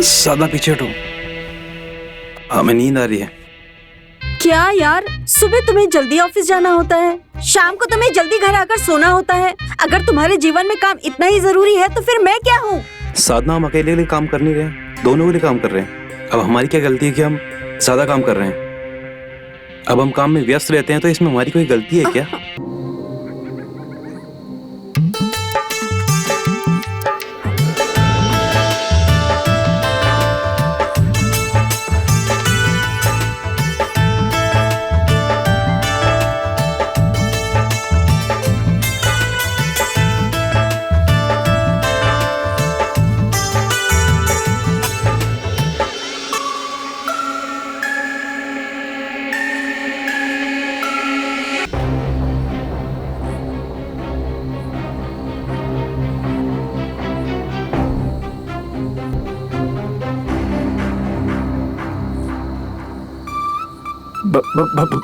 साधना पीछे हटो, हमें नींद आ रही है। क्या यार, सुबह तुम्हें जल्दी ऑफिस जाना होता है, शाम को तुम्हें जल्दी घर आकर सोना होता है। अगर तुम्हारे जीवन में काम इतना ही जरूरी है तो फिर मैं क्या हूँ? साधना, हम अकेले के लिए काम कर नहीं रहे, दोनों के लिए काम कर रहे हैं। अब हमारी क्या गलती है कि हम ज्यादा काम कर रहे हैं? अब हम काम में व्यस्त रहते हैं तो इसमें हमारी कोई गलती है क्या?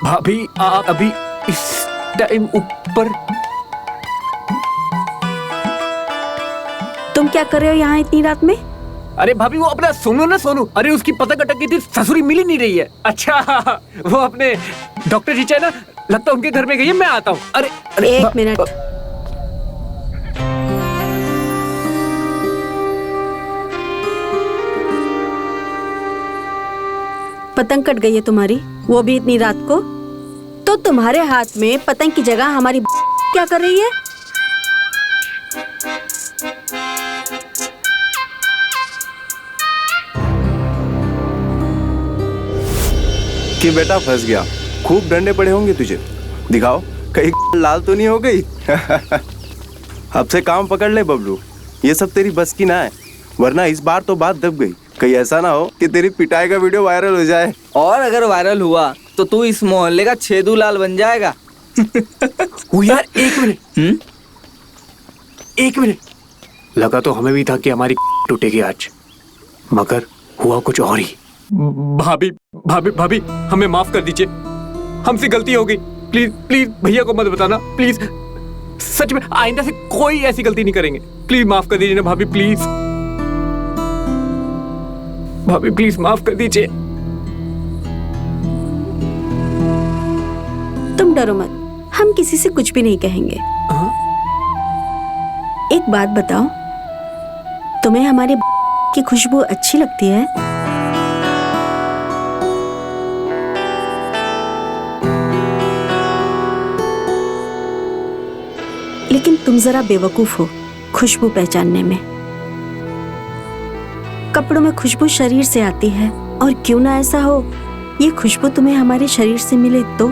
भाभी, आप अभी इस टाइम ऊपर? तुम क्या कर रहे हो यहाँ इतनी रात में? अरे भाभी, वो अपना सोनू ना, सोनू, अरे उसकी पतंग अटक गई थी, ससुरी मिल ही नहीं रही है। अच्छा, वो अपने डॉक्टर जीचा है ना, लगता है उनके घर में गई है, मैं आता हूँ। अरे एक मिनट। पतंग कट गई है तुम्हारी, वो भी इतनी रात को? तो तुम्हारे हाथ में पतंग की जगह हमारी क्या कर रही है? कि बेटा फंस गया, खूब डंडे पड़े होंगे तुझे, दिखाओ कहीं लाल तो नहीं हो गई। अब से काम पकड़ ले बबलू, ये सब तेरी बस की ना है, वरना इस बार तो बात दब गई। कहीं ऐसा ना हो कि तेरी पिटाई का वीडियो वायरल हो जाए। और अगर वायरल हुआ तो तू इस मोहल्ले का छेदू लाल बन जाएगा। वो यार, एक मिनट, लगा तो हमें भी था कि हमारी टूटेगी आज, मगर हुआ कुछ और ही। भाभी भाभी भाभी, हमें माफ कर दीजिए, हमसे गलती हो गई। प्लीज प्लीज भैया को मत बताना, प्लीज। सच में आइंदा से कोई ऐसी गलती नहीं करेंगे। प्लीज माफ कर दीजिए ना भाभी, प्लीज भाभी, प्लीज माफ कर दीजिए। तुम डरो मत, हम किसी से कुछ भी नहीं कहेंगे। एक बात बताओ, तुम्हें हमारे की खुशबू अच्छी लगती है? लेकिन तुम जरा बेवकूफ हो खुशबू पहचानने में। कपड़ों में खुशबू शरीर से आती है, और क्यों ना ऐसा हो, ये खुशबू तुम्हें हमारे शरीर से मिले तो?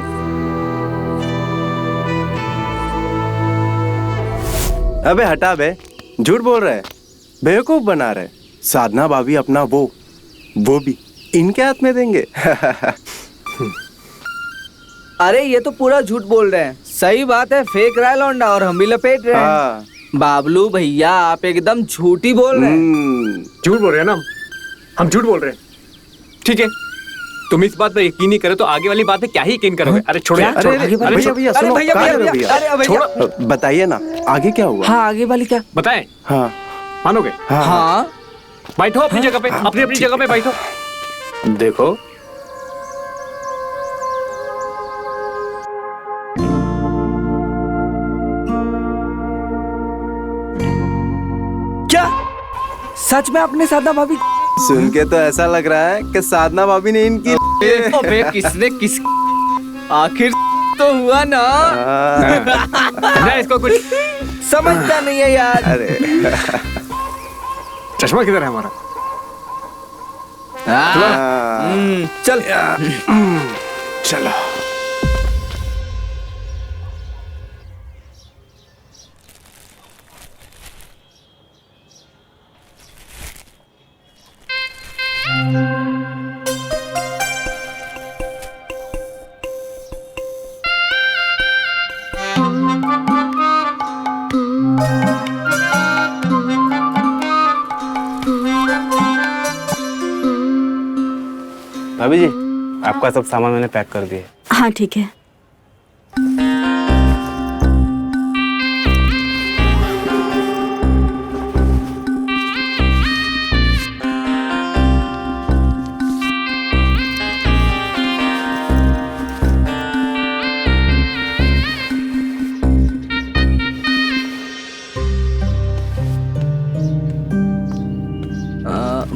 अबे हटा बे, झूठ बोल रहे हैं, बेवकूफ बना रहे। साधना भाभी अपना वो भी इनके हाथ में देंगे। अरे ये तो पूरा झूठ बोल रहे हैं। सही बात है, फेक रहा है लौंडा, और हम भी लपेट रहे हैं। बाबलू भैया, आप एकदम झूठ ही बोल रहे हैं। झूठ बोल रहे हैं ना हम झूठ बोल रहे हैं। ठीक है, तुम इस बात पर यकीन नहीं करो तो आगे वाली बात पे क्या ही यकीन करोगे? अरे छोड़ो यार, बताइए ना आगे क्या हुआ? हाँ, आगे वाली क्या बताएं? हाँ, मानोगे? हाँ, बैठो अपनी जगह पे, अपनी जगह पे बैठो। देखो, क्या सच में आपने साधना भाभी? सुन के तो ऐसा लग रहा है कि साधना भाभी ने इनकी अबे किसने किस, आखिर तो हुआ ना। ना इसको कुछ समझता नहीं है यार। अरे चश्मा किधर है हमारा? चल चलो। भाभी जी, आपका सब सामान मैंने पैक कर दिया। हाँ ठीक है।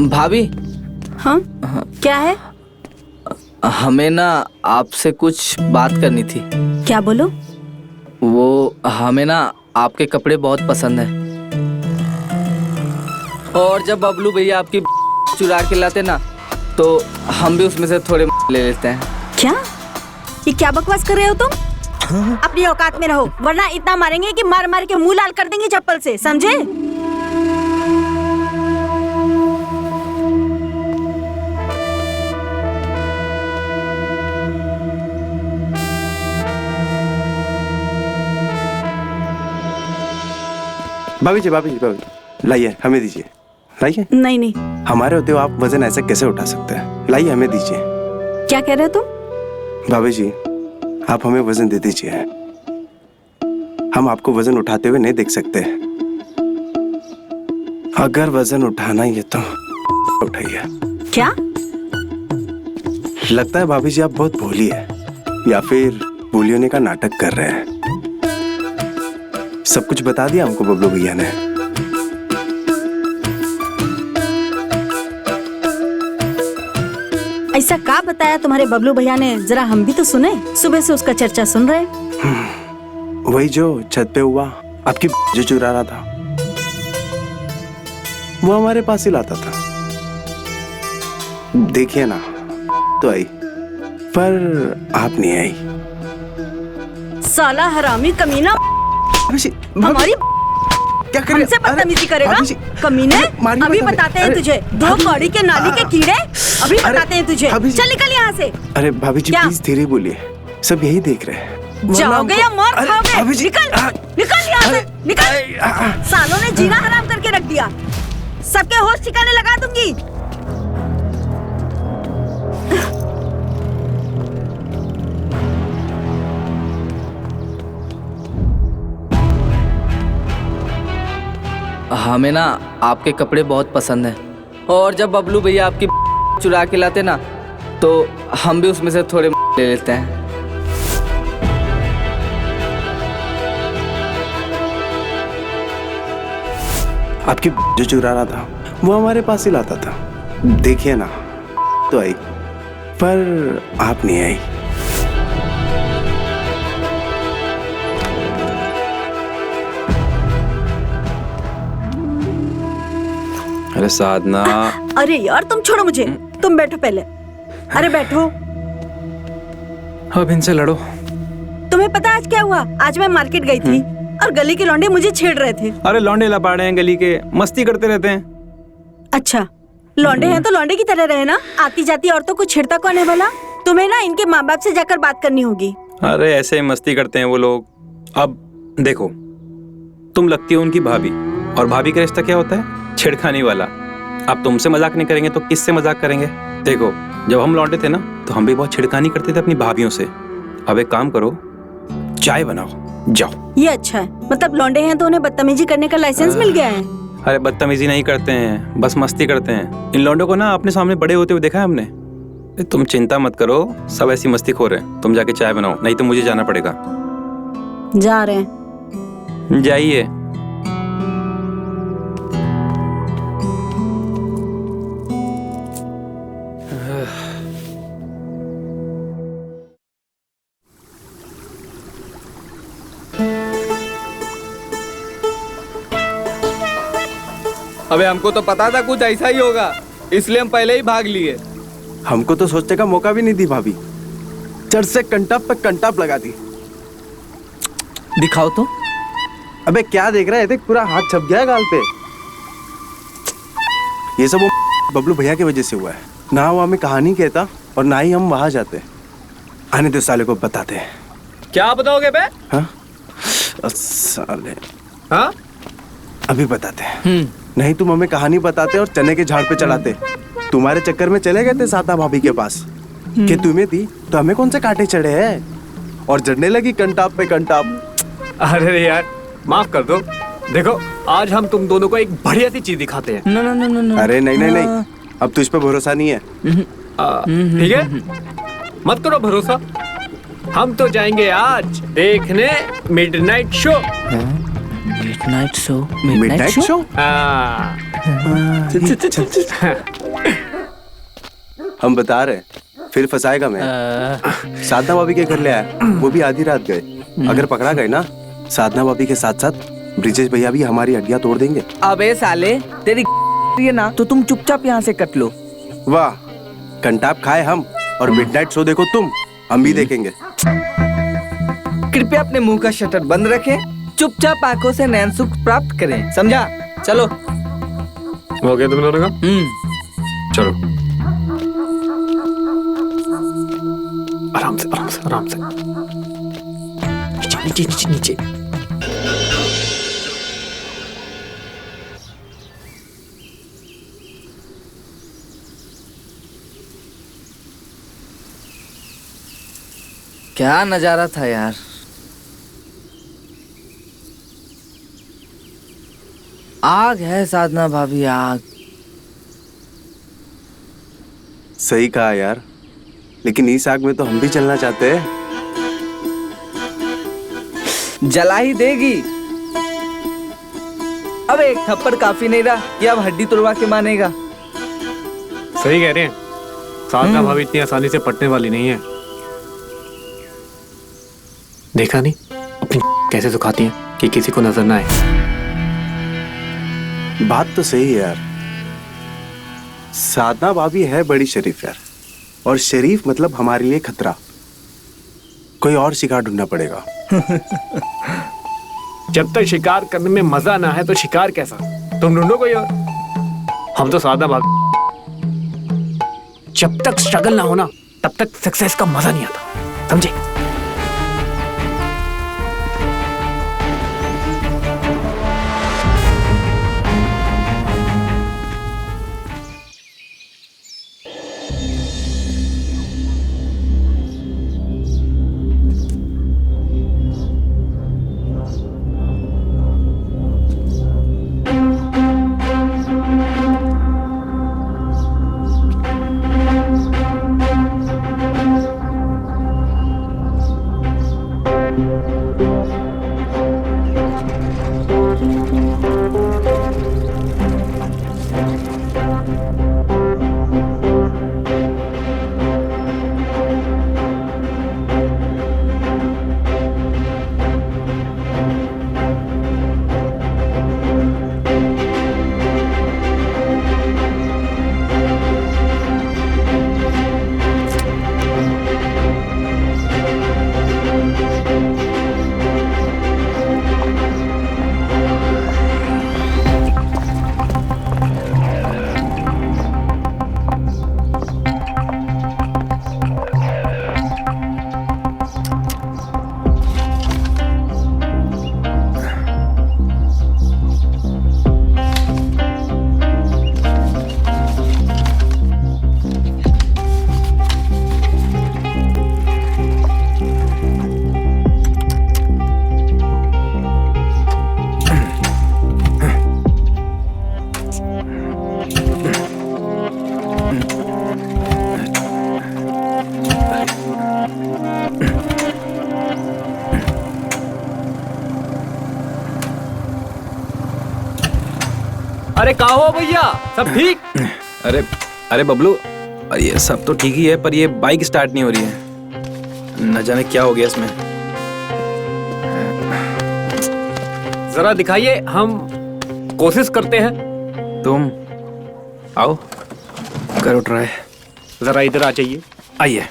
भाभी, हाँ क्या है? हमें ना आपसे कुछ बात करनी थी। क्या बोलो? वो हमें ना आपके कपड़े बहुत पसंद है, और जब बबलू भैया आपकी चुरा के लाते ना तो हम भी उसमें से थोड़े ले लेते हैं। क्या? ये क्या बकवास कर रहे हो तुम? अपनी औकात में रहो, वरना इतना मारेंगे कि मार मार के मुंह लाल कर देंगे चप्पल से, समझे? भाभी जी, भाभी जी, भाभी जी, लाइए, हमें दीजिए, लाइए। नहीं नहीं। हमारे होते हो आप वजन ऐसे कैसे उठा सकते हैं? लाइए, हमें दीजिए। क्या कह रहे हो तुम? भाभी जी, आप हमें वजन दे दीजिए। हम आपको वजन उठाते हुए नहीं देख सकते। अगर वजन उठाना ही है तो उठाइए। क्या? लगता है भाभी जी आप बहुत भोली है, या फिर भोली होने का नाटक कर रहे हैं। सब कुछ बता दिया हमको बबलू भैया ने। ऐसा क्या बताया तुम्हारे बबलू भैया ने? जरा हम भी तो सुने, सुबह से उसका चर्चा सुन रहे। वही जो छत पे हुआ, आपकी जो चुरा रहा था, वो हमारे पास ही लाता था। देखिए ना, तो आई, पर आप नहीं आई। साला हरामी कमीना, हमारी क्या कर हमसे बदतमीजी करेगा? कमीने, अभी बताते हैं तुझे। दो कौड़ी के नाली के कीड़े, अभी बताते हैं तुझे। चल निकल यहाँ से। अरे भाभी जी, प्लीज धीरे बोलिए, सब यही देख रहे हैं। जाओगे या मार खाओगे? निकल निकल यहाँ से, निकल। सालों ने जीना हराम करके रख दिया, सबके होश ठिकाने लगा दूंगी। हमें ना आपके कपड़े बहुत पसंद हैं, और जब बबलू भैया आपकी चुरा के लाते ना तो हम भी उसमें से थोड़े ले लेते हैं। आपकी जो चुरा रहा था, वो हमारे पास ही लाता था। देखिए ना, तो आई, पर आप नहीं आई। अरे साधना, अरे यार तुम छोड़ो मुझे, तुम बैठो पहले। अरे बैठो। अब इनसे लड़ो। तुम्हें पता आज क्या हुआ? आज मैं मार्केट गई थी और गली के लौंडे मुझे छेड़ रहे थे। अरे लौंडे लपाड़े हैं गली के, मस्ती करते रहते हैं। अच्छा, लौंडे हैं तो लौंडे की तरह रहे ना, आती जाती औरतों को छेड़ता कौन है भला? तुम्हें ना इनके माँ बाप से जाकर बात करनी होगी। अरे ऐसे ही मस्ती करते हैं वो लोग। अब देखो, तुम लगती हो उनकी भाभी, और भाभी का रिश्ता क्या होता है? छेड़खानी वाला। अब तुमसे मजाक नहीं करेंगे तो किससे मजाक करेंगे? देखो, जब हम लौंडे थे ना तो हम भी बहुत छिड़कानी करते थे अपनी भाभियों से। अब एक काम करो, चाय बनाओ, जाओ। ये अच्छा है, मतलब लौंडे हैं तो उन्हें बदतमीजी करने का लाइसेंस मिल गया है। अरे बदतमीजी नहीं करते हैं, बस मस्ती करते हैं। इन लौंडों को ना अपने सामने बड़े होते हुए देखा है हमने। तुम चिंता मत करो, सब ऐसी मस्ती खो रहे हैं। तुम जाके चाय बनाओ, नहीं तो मुझे जाना पड़ेगा। जा रहे हैं। जाइए। अबे हमको तो पता था कुछ ऐसा ही होगा, इसलिए हम पहले ही भाग लिए। हमको तो सोचने का मौका भी नहीं दी भाभी, चढ़ से कंटाप पे कंटाप लगा दी। दिखाओ तो। अबे क्या देख रहा है? देख, पूरा हाथ छप गया है गाल पे। ये सब वो बबलू भैया की वजह से हुआ है। ना वो हमें कहानी कहता और ना ही हम वहां जाते। आने दो साले को बताते हैं। क्या बताओगे बे? हाँ साले, हाँ अभी बताते हैं। नहीं तुम हमें कहानी बताते और चने के झाड़ पे चढ़ाते। तुम्हारे चक्कर में चले गए थे साता भाभी के पास कि तुम्हें दी तो हमें कौन से कांटे चढ़े हैं, और जड़ने लगी कंटाप पे कंटाप। अरे यार माफ कर दो। देखो आज हम तुम दोनों को एक बढ़िया सी चीज दिखाते हैं। no, no, no, no, no. अरे नहीं नहीं नहीं, अब तुझ पे भरोसा नहीं है। ठीक है, मत करो भरोसा। हम तो जाएंगे आज देखने midnight show. Midnight show? Midnight show? हाँ हम बता रहे फिर फंसाएगा मैं। साधना भाभी के घर ले आया, वो भी आधी रात गए। अगर पकड़ा गए ना, साधना भाभी के साथ साथ ब्रिजेश भैया भी हमारी हड्डियां तोड़ देंगे। अबे साले तेरी ये ना तो तुम चुपचाप यहाँ से कट लो। वाह, कंटाप खाए हम और मिडनाइट शो देखो तुम, हम भी देखेंगे। कृपया अपने मुंह का शटर बंद रखें, चुपचाप आंखों से नैन सुख प्राप्त करें, समझा? चलो। हो गया तुम दोनों का? चलो आराम से आराम से आराम से। नीचे नीचे नीचे नीचे। क्या नजारा था यार। आग है साधना भाभी, आग। सही कहा यार, लेकिन इस आग में तो हम भी चलना चाहते हैं। जला ही देगी। अब एक थप्पड़ काफी नहीं रहा कि अब हड्डी तोड़वा के मानेगा। सही कह रहे हैं, साधना भाभी इतनी आसानी से पटने वाली नहीं है। देखा नहीं अपनी कैसे सुखाती हैं कि किसी को नजर ना आए। बात तो सही है यार, साधना भाभी है बड़ी शरीफ यार, और शरीफ मतलब हमारे लिए खतरा। कोई और शिकार ढूंढना पड़ेगा। जब तक शिकार करने में मजा ना है तो शिकार कैसा? तुम ढूंढो कोई और। हम तो साधना भाभी, जब तक स्ट्रगल ना हो ना तब तक सक्सेस का मजा नहीं आता, समझे? अरे कहाँ हो भैया, सब ठीक? अरे अरे बबलू, ये सब तो ठीक ही है, पर ये बाइक स्टार्ट नहीं हो रही है। न जाने क्या हो गया इसमें। जरा दिखाइए, हम कोशिश करते हैं। तुम आओ, करो ट्राई। जरा इधर आ जाइए। आइए।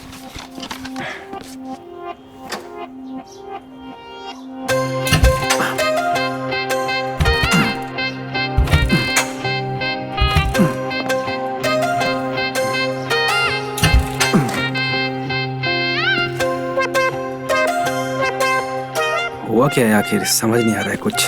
हुआ क्या है आखिर, समझ नहीं आ रहा है कुछ।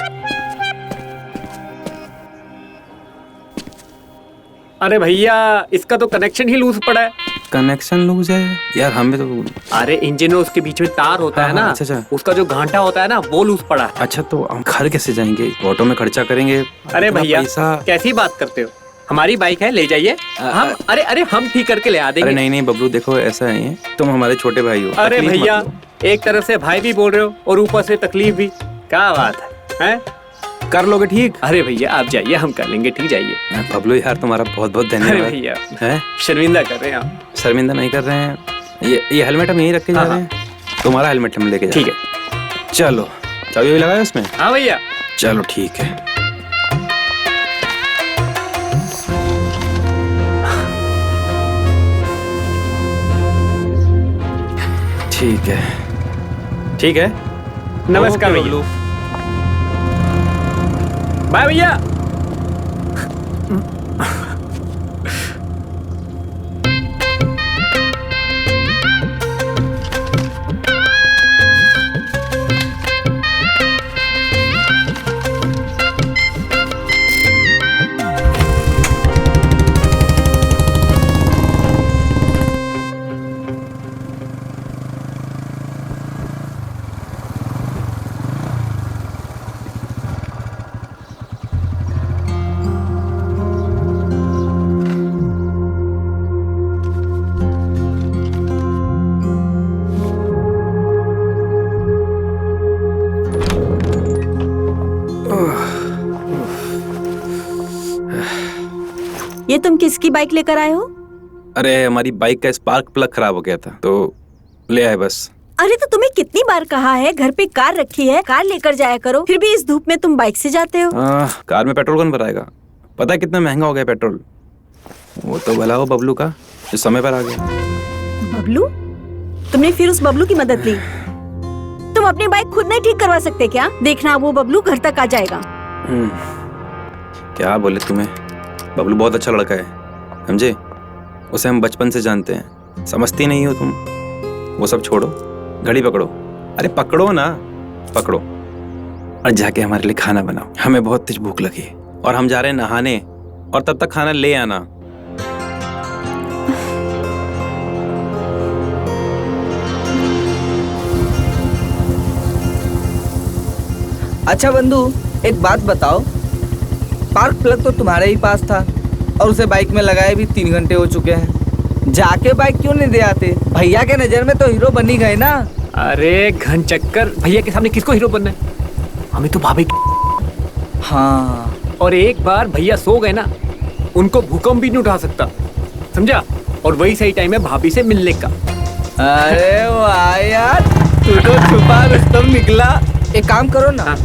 अरे भैया, इसका तो कनेक्शन ही लूज पड़ा है। कनेक्शन लूज है यार, हमें तो। अरे इंजन और उसके बीच में तार होता है ना, अच्छा। उसका जो घाटा होता है ना, वो लूज पड़ा है। अच्छा, तो हम घर कैसे जाएंगे? ऑटो में खर्चा करेंगे। अरे भैया, पैसा कैसी बात करते हो? हमारी बाइक है, ले जाइए। हम अरे हम ठीक करके ले आ देंगे। अरे नहीं बबलू, देखो ऐसा नहीं है, तुम हमारे छोटे भाई हो। अरे तकलीफ भैया, मत लो। एक तरफ से भाई भी बोल रहे हो और ऊपर से तकलीफ भी। क्या बात है? कर लोगे ठीक? अरे भैया आप जाइए, हम कर लेंगे, ठीक, जाइए। बबलू यार तुम्हारा बहुत बहुत अरे धन्यवाद। भैया है शर्मिंदा कर रहे हैं आप। शर्मिंदा नहीं कर रहे हैं। ये हेलमेट हम यहीं रख के जा रहे हैं। तुम्हारा हेलमेट हम लेके जा ठीक रहे है। हैं। चलो चाबी भी लगाया उसमें? हाँ भैया। चलो ठीक है। ठीक है ठीक है। नमस्कार ओके, भैया। बाय भैया। ये तुम किसकी बाइक लेकर आए हो? अरे हमारी बाइक का स्पार्क प्लग खराब हो गया था तो ले आए बस। अरे तो तुम्हें कितनी बार कहा है घर पे कार रखी है, कार लेकर जाया करो, फिर भी इस धूप में तुम बाइक से जाते हो। कार में पेट्रोल कौन भराएगा? पता है कितना महंगा हो गया पेट्रोल। वो तो भला हो बबलू का जो समय पर आ गया। बबलू? तुमने फिर उस बबलू की मदद ली? तुम अपनी बाइक खुद नहीं ठीक करवा सकते क्या? देखना वो बबलू घर तक आ जाएगा। क्या बोले तुम्हें, बबलू बहुत अच्छा लड़का है, समझे? उसे हम बचपन से जानते हैं, समझती नहीं हो तुम। वो सब छोड़ो, घड़ी पकड़ो। अरे पकड़ो ना, पकड़ो और जाके हमारे लिए खाना बनाओ। हमें बहुत तेज भूख लगी है और हम जा रहे हैं नहाने, और तब तक खाना ले आना। अच्छा बंधु, एक बात बताओ, स्पार्क प्लग तो तुम्हारे ही पास था और उसे बाइक में लगाए भी 3 घंटे हो चुके हैं। जाके बाइक क्यों नहीं दे आते? भैया के नजर में तो हीरो बनी गए ना। अरे घन चक्कर, भैया के सामने किसको हीरो बनना है? हमें तो भाभी। हाँ, और एक बार भैया सो गए ना, उनको भूकंप भी नहीं उठा सकता, समझा? और वही सही टाइम है भाभी से मिलने का। अरे वाह यार, तू तो छुपा रुस्तम निकला। एक काम करो ना,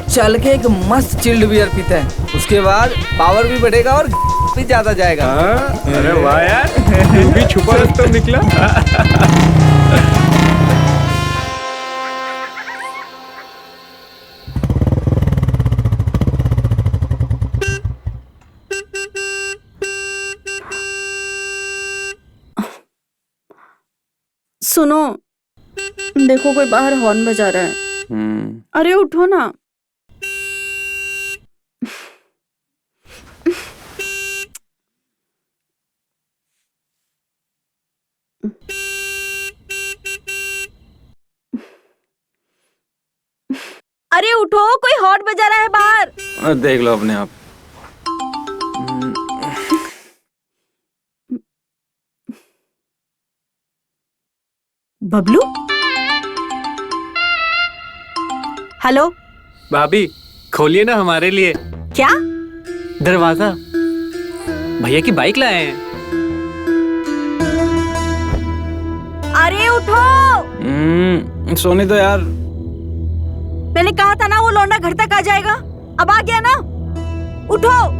चल के एक मस्त चिल्ड बियर पीते हैं, उसके बाद पावर भी बढ़ेगा और भी ज्यादा जाएगा। अरे वाह यार, तू भी छुपा रुस्तम निकला। सुनो, देखो कोई बाहर हॉर्न बजा रहा है। अरे उठो ना। अरे उठो, कोई हॉर्न बजा रहा है बाहर। देख लो अपने आप। बबलू? हेलो? भाभी खोलिए ना हमारे लिए क्या? दरवाजा, भैया की बाइक लाए हैं। अरे उठो। सोने दो यार। मैंने कहा था ना वो लौंडा घर तक आ जाएगा, अब आ गया ना। उठो।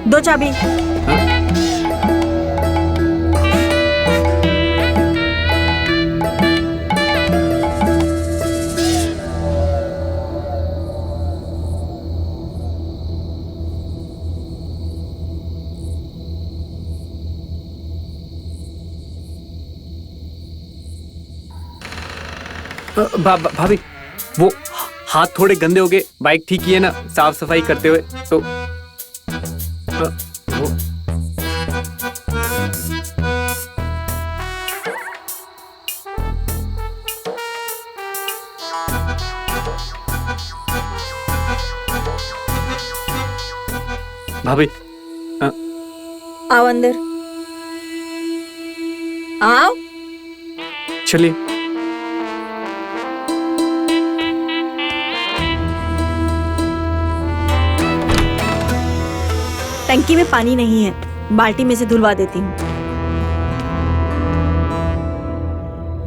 दो चाबी। भाभी वो हाथ थोड़े गंदे हो गए, बाइक ठीक किए ना साफ सफाई करते हुए, तो भाभी आओ अंदर आओ। चलिए। टंकी में पानी नहीं है, बाल्टी में से धुलवा देती हूँ।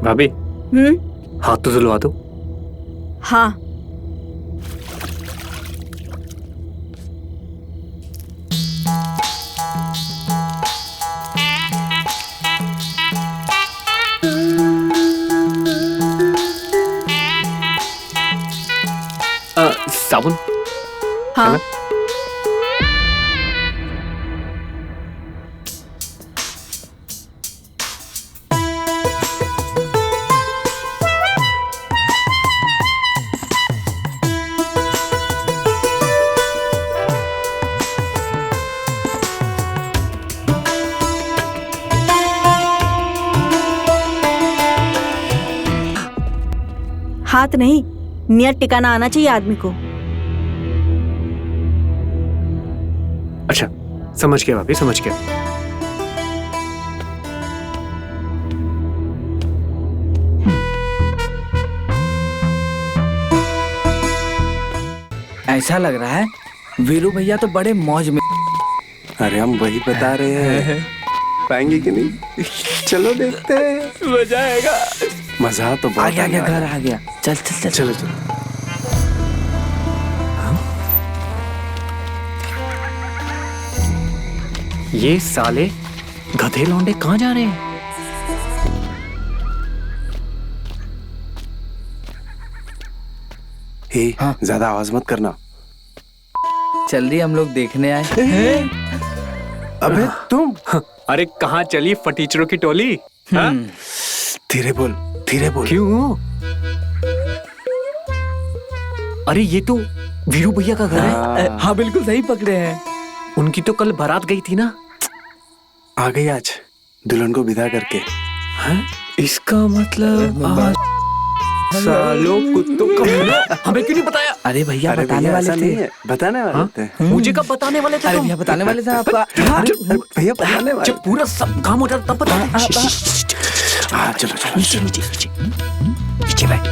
भाभी हाथ तो धुलवा दो। हाँ। साबुन। हाँ। है ना? हाथ नहीं, नियत टिकाना आना चाहिए आदमी को। अच्छा समझ गया भाभी, समझ गया। ऐसा लग रहा है वीरू भैया तो बड़े मौज में। अरे हम वही बता रहे हैं, पाएंगे कि नहीं? चलो देखते हैं। मजा आएगा। मजा तो आ बहुत गया, आने घर वाला आ गया। चल चल चल। चलो चलो। ये साले गधे लौंडे कहाँ जा रहे हैं? हे, हाँ। ज्यादा आवाज मत करना। जल्दी हम लोग देखने आए। अबे तुम अरे कहाँ चली फटीचरों की टोली? हाँ? धीरे बोल, धीरे बोल। क्यों? अरे ये तो वीरू भैया का घर है। हाँ बिल्कुल सही पकड़े हैं। उनकी तो कल बारात गई थी ना। आ गई आज दुल्हन को विदा करके। इसका मतलब सालों कुत्तों का हमें क्यों नहीं बताया? अरे भैया अरे बताने भैया, वाले ऐसा थे। नहीं है, बताने वाले थे। मुझे कब बताने वाले थे अरे तुम? भैया बताने वाले थे आपका। अरे भैया बताने वाले जब पूरा सब काम हो जाता तब बता। हाँ चलो चलो नीचे नीचे नीचे नीचे बैठ।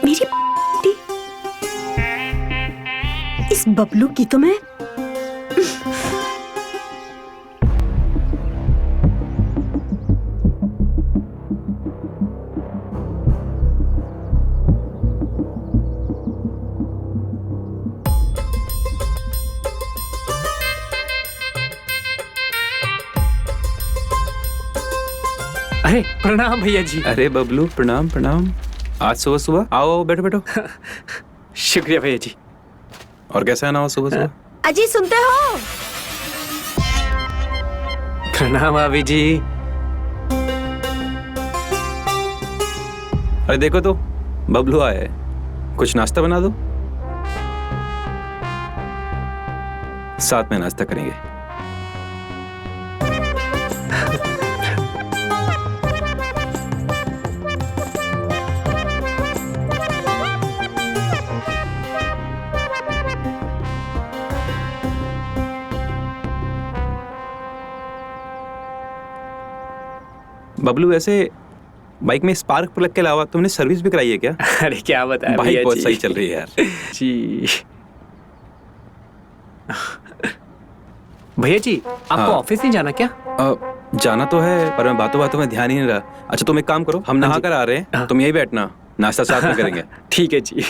मेरी बेटी, इस बबलू की तो मैं अरे प्रणाम भैया जी। अरे बबलू प्रणाम प्रणाम। आज सुबह सुबह आओ, बैठो बैठो। शुक्रिया भैया जी। और कैसा है ना सुबह सुबह? अजी सुनते हो? प्रणाम भाभी जी। अरे देखो तो बबलू आया है, कुछ नाश्ता बना दो, साथ में नाश्ता करेंगे। बबलू वैसे बाइक में स्पार्क प्लग के अलावा तुमने सर्विस भी कराई है क्या? अरे क्या बताया बाइक भैया बहुत जी। सही चल रही है यार। जी। भैया जी आपको हाँ। ऑफिस नहीं जाना क्या? जाना तो है पर मैं बातों बातों में ध्यान ही नहीं रहा। अच्छा तुम एक काम करो, हम नहा कर आ रहे हैं, हाँ। तुम यही बैठना, नाश्ता साथ में करेंगे। ठीक है जी।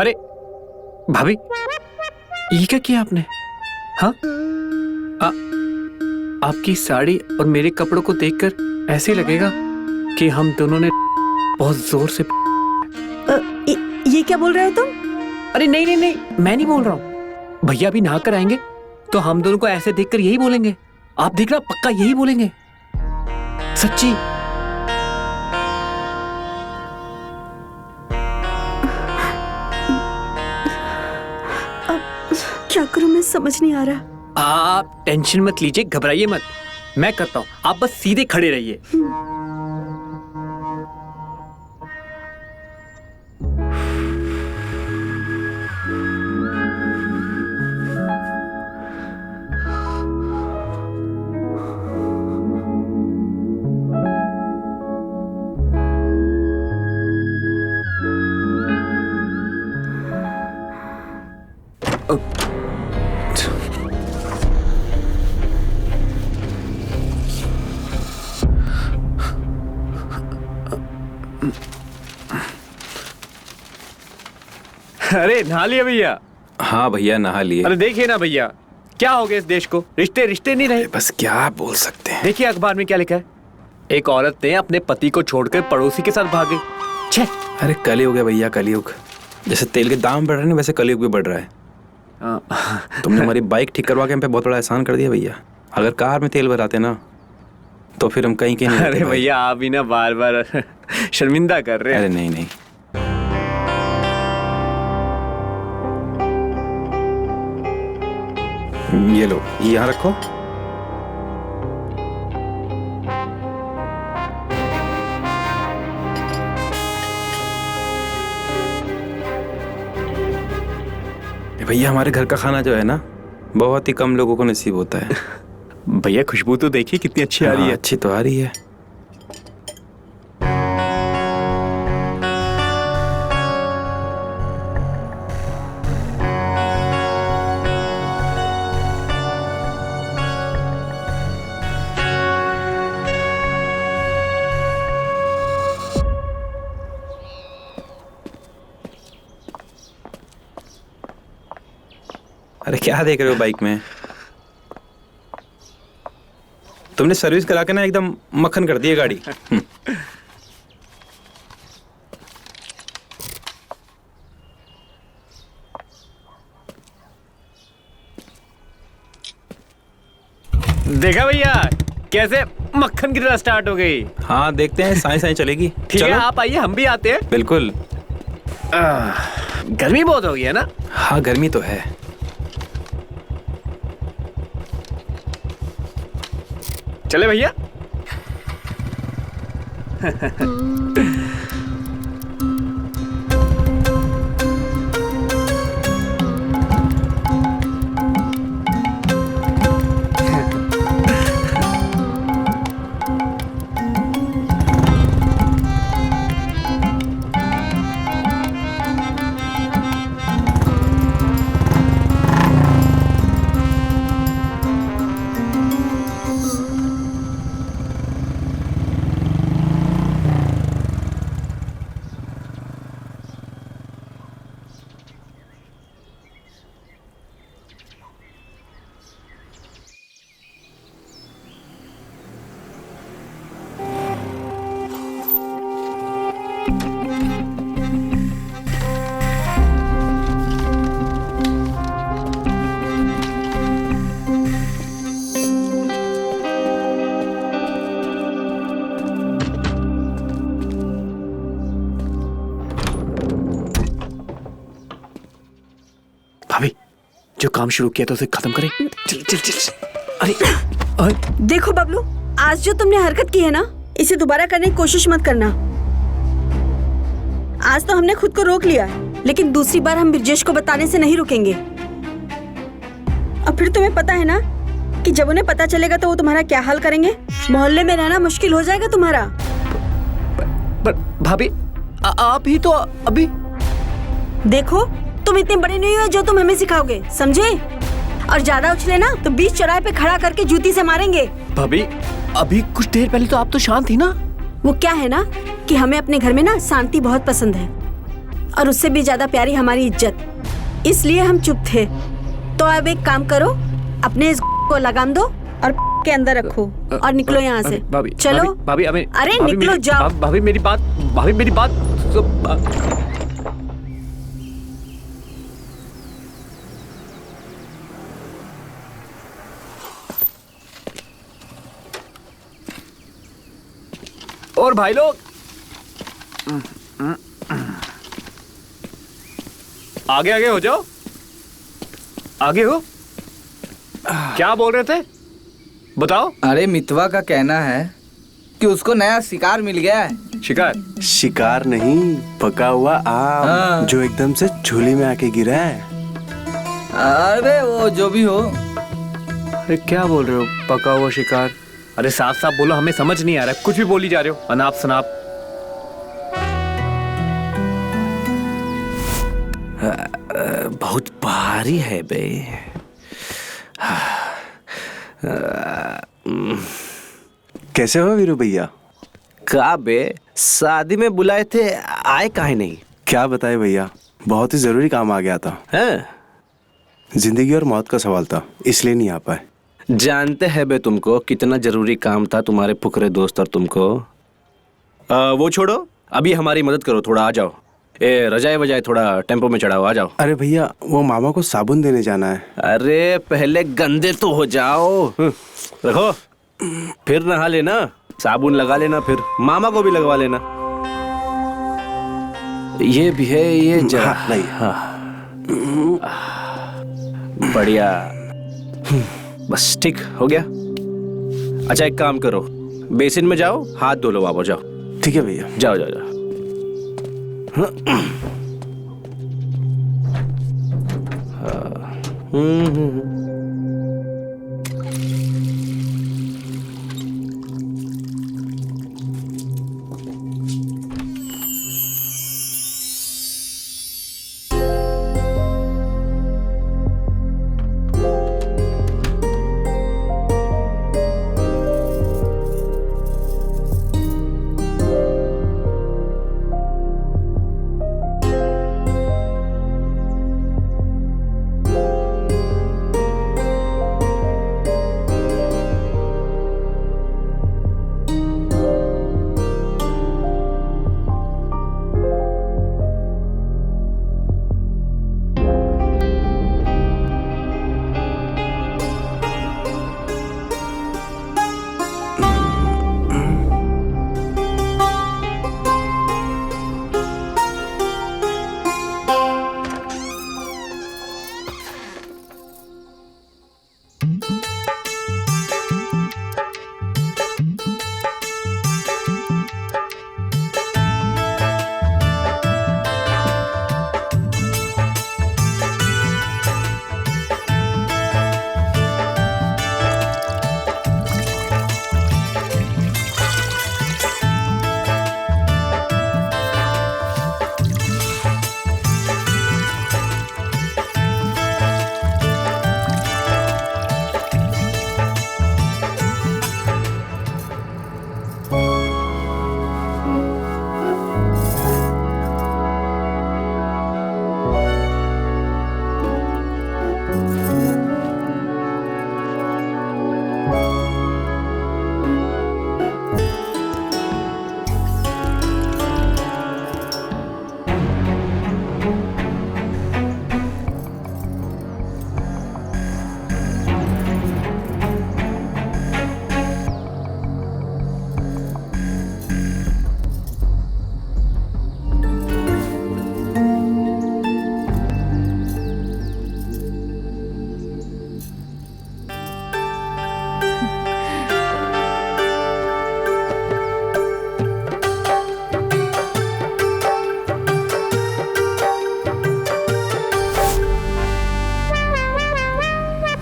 अरे भाभी ये क्या किया आपने? हाँ आपकी साड़ी और मेरे कपड़ों को देखकर ऐसे लगेगा कि हम दोनों ने बहुत जोर से ये क्या बोल रहे हो तुम? अरे नहीं नहीं नहीं, मैं नहीं बोल रहा हूँ। भैया भी नहा कर आएंगे तो हम दोनों को ऐसे देखकर यही बोलेंगे। आप देखना पक्का यही बोलेंगे, सच्ची। क्या करूं मैं समझ नहीं आ रहा। आप टेंशन मत लीजिए, घबराइए मत, मैं करता हूँ, आप बस सीधे खड़े रहिए। अरे नहा लिया भैया? हाँ भैया नहा लिए। अरे देखिए ना भैया, क्या हो गया इस देश को, रिश्ते रिश्ते नहीं रहे। बस क्या बोल सकते हैं। देखिए अखबार में क्या लिखा है, एक औरत ने अपने पति को छोड़कर पड़ोसी के साथ भाग गई। छे! अरे कलयुग है भैया, कलयुग। जैसे तेल के दाम बढ़ रहे हैं ना, वैसे कलयुग भी बढ़ रहा है। तुमने हमारी बाइक ठीक करवा के हम पे बहुत बड़ा एहसान कर दिया भैया। अगर कार में तेल भराते ना तो फिर हम कहीं नहीं अरे भैया आप भी ना बार बार शर्मिंदा कर रहे हैं। अरे नहीं नहीं, ये लो, ये यहाँ रखो। भैया हमारे घर का खाना जो है ना, बहुत ही कम लोगों को नसीब होता है। भैया खुशबू तो देखिए कितनी अच्छी आ रही हाँ, है। अच्छी तो आ रही है। अरे क्या देख रहे हो बाइक में? तुमने सर्विस करा के ना एकदम मक्खन कर दी है गाड़ी। देखा भैया कैसे मक्खन की तरह स्टार्ट हो गई। हाँ देखते हैं, साई साई चलेगी। ठीक है, चलो। आप आइए, हम भी आते हैं। बिल्कुल। गर्मी बहुत हो गई है ना। हाँ गर्मी तो है। चले भैया। भाभी, जो काम शुरू किया था उसे खत्म करें। चल चल चल। अरे देखो बबलू, आज जो तुमने हरकत की है ना, इसे दोबारा करने की कोशिश मत करना। आज तो हमने खुद को रोक लिया, लेकिन दूसरी बार हम ब्रिजेश को बताने से नहीं रुकेंगे। और फिर तुम्हें पता है ना कि जब उन्हें पता चलेगा तो वो तुम्हारा क्या हाल करेंगे। मोहल्ले में रहना मुश्किल हो जाएगा तुम्हारा। पर भाभी, आप ही तो अभी। देखो, तुम इतने बड़े नहीं हो जो तुम हमें सिखाओगे, समझे? और ज्यादा उछले ना तो बीच चौराहे पे खड़ा करके जूती से मारेंगे। भाभी, अभी कुछ देर पहले तो आप तो शांत थी ना। वो क्या है ना कि हमें अपने घर में ना शांति बहुत पसंद है, और उससे भी ज्यादा प्यारी हमारी इज्जत। इसलिए हम चुप थे। तो अब एक काम करो, अपने इस को लगाम दो और के अंदर रखो और निकलो यहाँ से। भाभी, चलो। भाभी, अरे निकलो, जाओ। भाभी मेरी बात और भाई लोग आगे आगे हो जाओ। आगे हो। क्या बोल रहे थे, बताओ। अरे मितवा का कहना है कि उसको नया शिकार मिल गया है। शिकार? शिकार नहीं, पका हुआ आम हाँ। जो एकदम से झोली में आके गिरा है। अरे वो जो भी हो। अरे क्या बोल रहे हो, पका हुआ शिकार? अरे साफ साफ बोलो, हमें समझ नहीं आ रहा, कुछ भी बोली जा रहे हो, अनाप शनाप। बहुत भारी है बे। कैसे हो वीरू भैया? का बे, शादी में बुलाए थे, आए काहे नहीं? क्या बताए भैया, बहुत ही जरूरी काम आ गया था। हैं? जिंदगी और मौत का सवाल था, इसलिए नहीं आ पाए। जानते हैं बे तुमको कितना जरूरी काम था तुम्हारे फुकरे दोस्त और तुमको। वो छोड़ो, अभी हमारी मदद करो, थोड़ा आ जाओ। ए रजाए बजाए थोड़ा टेम्पो में चढ़ाओ, आ जाओ। अरे भैया, वो मामा को साबुन देने जाना है। अरे पहले गंदे तो हो जाओ। रखो, फिर नहा लेना, साबुन लगा लेना, फिर मामा को भी लगवा लेना। ये भी है, ये जा। हाँ, नहीं। बढ़िया, बस ठीक हो गया। अच्छा एक काम करो, बेसिन में जाओ, हाथ धो लो, वापस जाओ। ठीक है भैया। जाओ जाओ जाओ।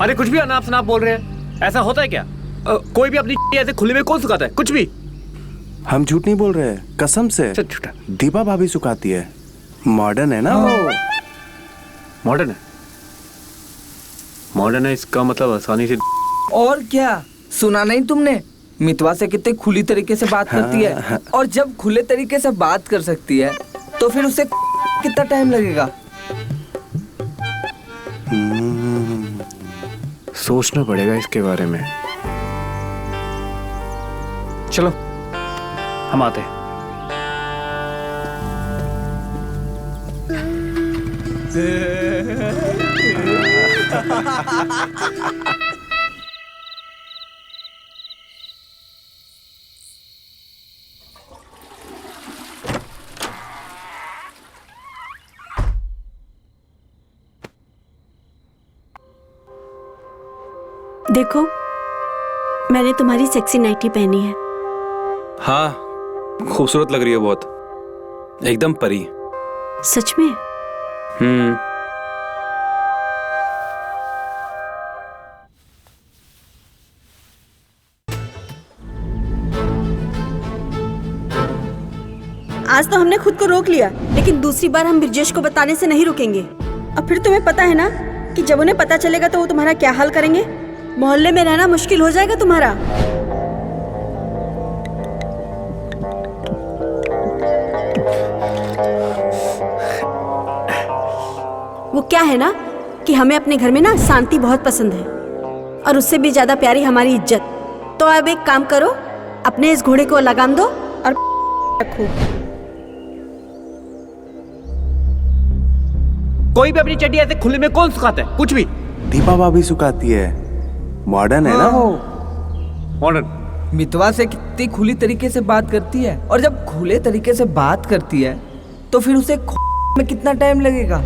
अरे कुछ भी अनाप शनाप बोल रहे हैं, ऐसा होता है क्या? कोई भी अपनी ऐसे खुले में कौन सुखाता है? कुछ भी। हम झूठ नहीं बोल रहे हैं, कसम से। सच झूठा। दीपा भाभी सुखाती है, मॉडर्न है ना वो। मॉडर्न है? मॉडर्न है इसका मतलब आसानी से। और क्या, सुना नहीं तुमने? मितवा से कितने खुली तरीके से बात करती है, और जब खुले तरीके से बात कर सकती है तो फिर उसे कितना टाइम लगेगा? सोचना पड़ेगा इसके बारे में। चलो हम आते हैं। देखो, मैंने तुम्हारी सेक्सी नाइटी पहनी है। हाँ, खूबसूरत लग रही है बहुत, एकदम परी। सच में? आज तो हमने खुद को रोक लिया, लेकिन दूसरी बार हम ब्रिजेश को बताने से नहीं रुकेंगे। अब फिर तुम्हें पता है ना कि जब उन्हें पता चलेगा तो वो तुम्हारा क्या हाल करेंगे। मोहल्ले में रहना मुश्किल हो जाएगा तुम्हारा। वो क्या है ना कि हमें अपने घर में ना शांति बहुत पसंद है, और उससे भी ज्यादा प्यारी हमारी इज्जत। तो अब एक काम करो, अपने इस घोड़े को लगाम दो और रखो। कोई भी अपनी चड्डी ऐसे खुले में कौन सुखाता है? कुछ भी। दीपा भाभी सुखाती है, मॉडर्न है ना वो। मॉडर्न। मितवा से कितनी खुली तरीके से बात करती है, और जब खुले तरीके से बात करती है तो फिर उसे में कितना टाइम लगेगा?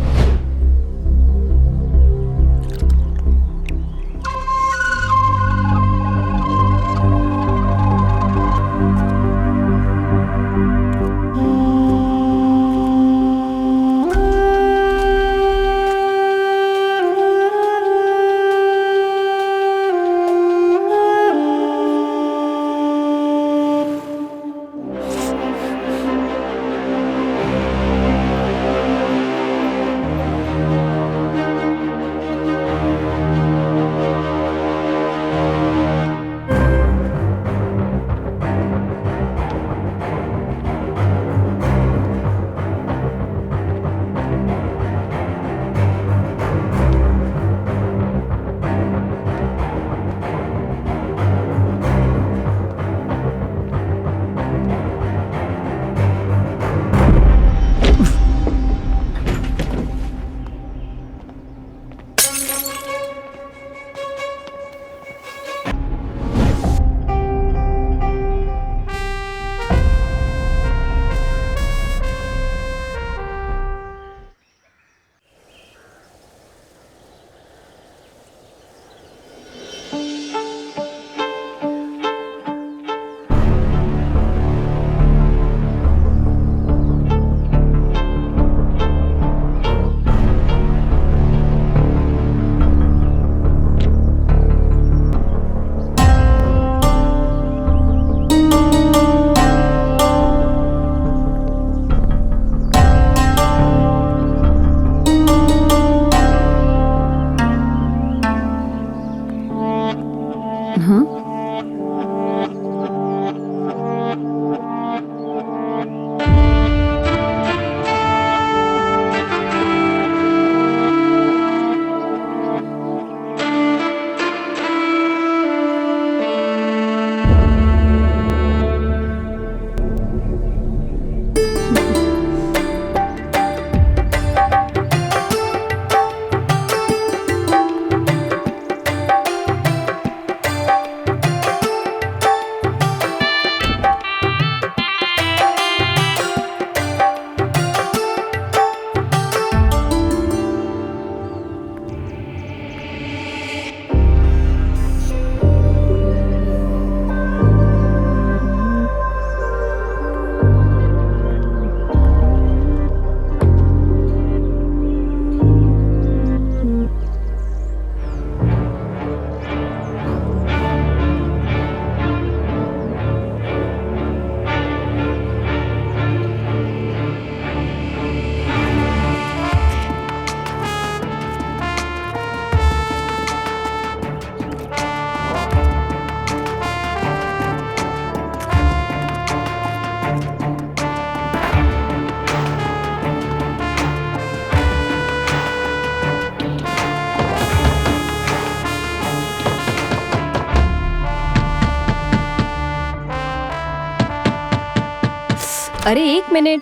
अरे 1 मिनट।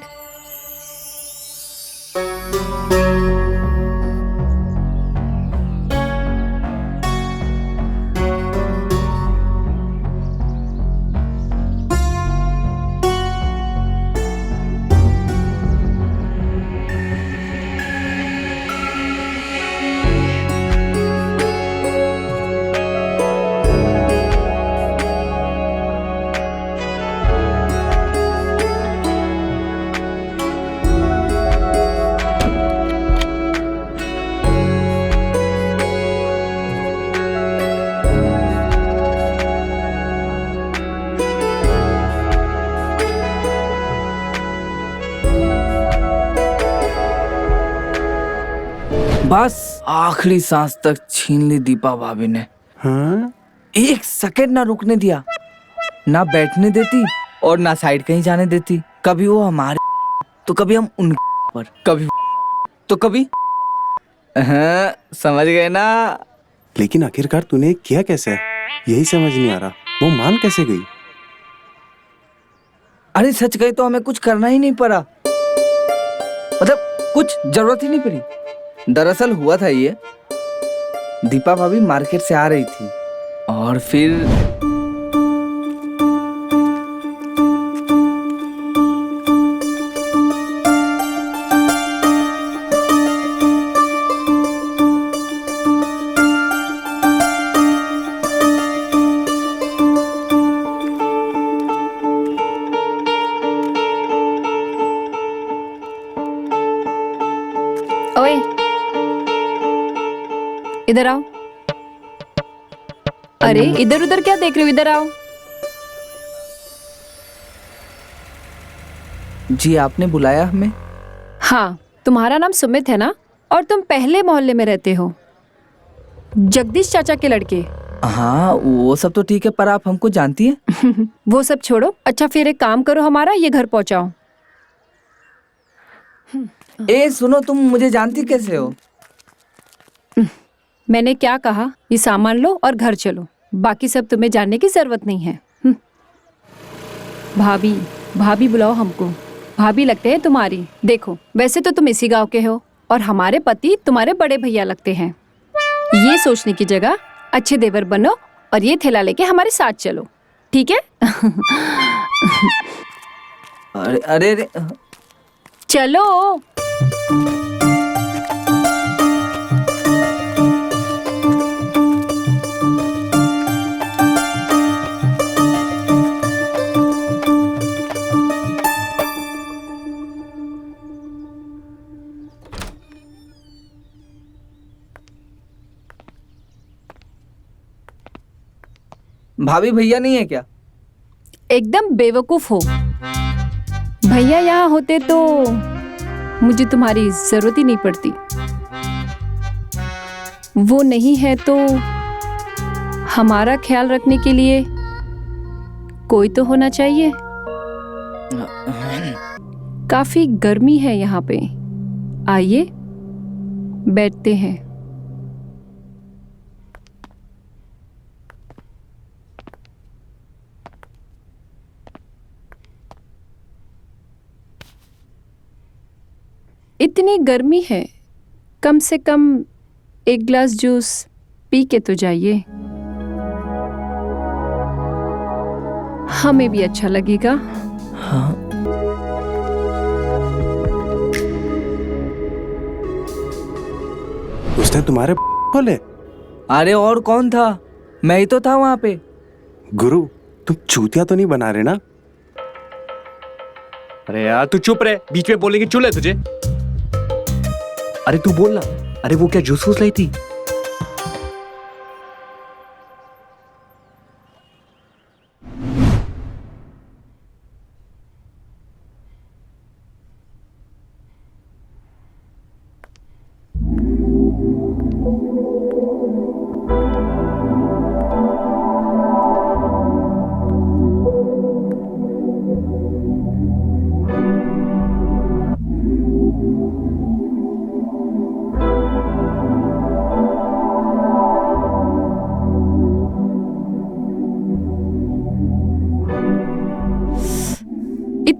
बस आखिरी सांस तक छीन ली दीपा भाभी ने। हाँ? 1 सेकंड ना रुकने दिया, ना बैठने देती और ना साइड कहीं जाने देती। कभी वो हमारे तो कभी हम उन पर, कभी तो कभी। हाँ, समझ गए ना? लेकिन आखिरकार तूने किया कैसे? यही समझ नहीं आ रहा, वो मान कैसे गई? अरे सच कहे तो हमें कुछ करना ही नहीं पड़ा, मतलब कुछ जरूरत ही नहीं पड़ी। दरअसल हुआ था ये, दीपा भाभी मार्केट से आ रही थी और फिर ओए, इधर आओ। अरे इधर उधर क्या देख रहे हो, इधर आओ। जी आपने बुलाया हमें? हाँ, तुम्हारा नाम सुमित है ना, और तुम पहले मोहल्ले में रहते हो, जगदीश चाचा के लड़के। हाँ वो सब तो ठीक है, पर आप हमको जानती हैं? वो सब छोड़ो। अच्छा फिर एक काम करो, हमारा ये घर पहुंचाओ। ए सुनो, तुम मुझे जानती कैसे हो? मैंने क्या कहा, ये सामान लो और घर चलो, बाकी सब तुम्हें जानने की जरूरत नहीं है। भाभी भाभी बुलाओ हमको, भाभी लगते हैं तुम्हारी। देखो वैसे तो तुम इसी गांव के हो और हमारे पति तुम्हारे बड़े भैया लगते हैं। ये सोचने की जगह अच्छे देवर बनो और ये थैला लेके हमारे साथ चलो, ठीक है? अरे अरे, अरे चलो। भाभी भैया नहीं है क्या? एकदम बेवकूफ हो। भैया यहाँ होते तो मुझे तुम्हारी जरूरत ही नहीं पड़ती। वो नहीं है तो हमारा ख्याल रखने के लिए कोई तो होना चाहिए। काफी गर्मी है यहाँ पे, आइए बैठते हैं। इतनी गर्मी है, कम से कम एक गिलास जूस पी के तो जाइए, हमें भी अच्छा लगेगा। हाँ उसने तुम्हारे खोले? अरे और कौन था, मैं ही तो था वहां पे। गुरु तुम चूतिया तो नहीं बना रहे ना? अरे यार तू चुप रहे, बीच में बोलने की चुल है तुझे? अरे तू बोल ना। अरे वो क्या जूस वूस लाई थी?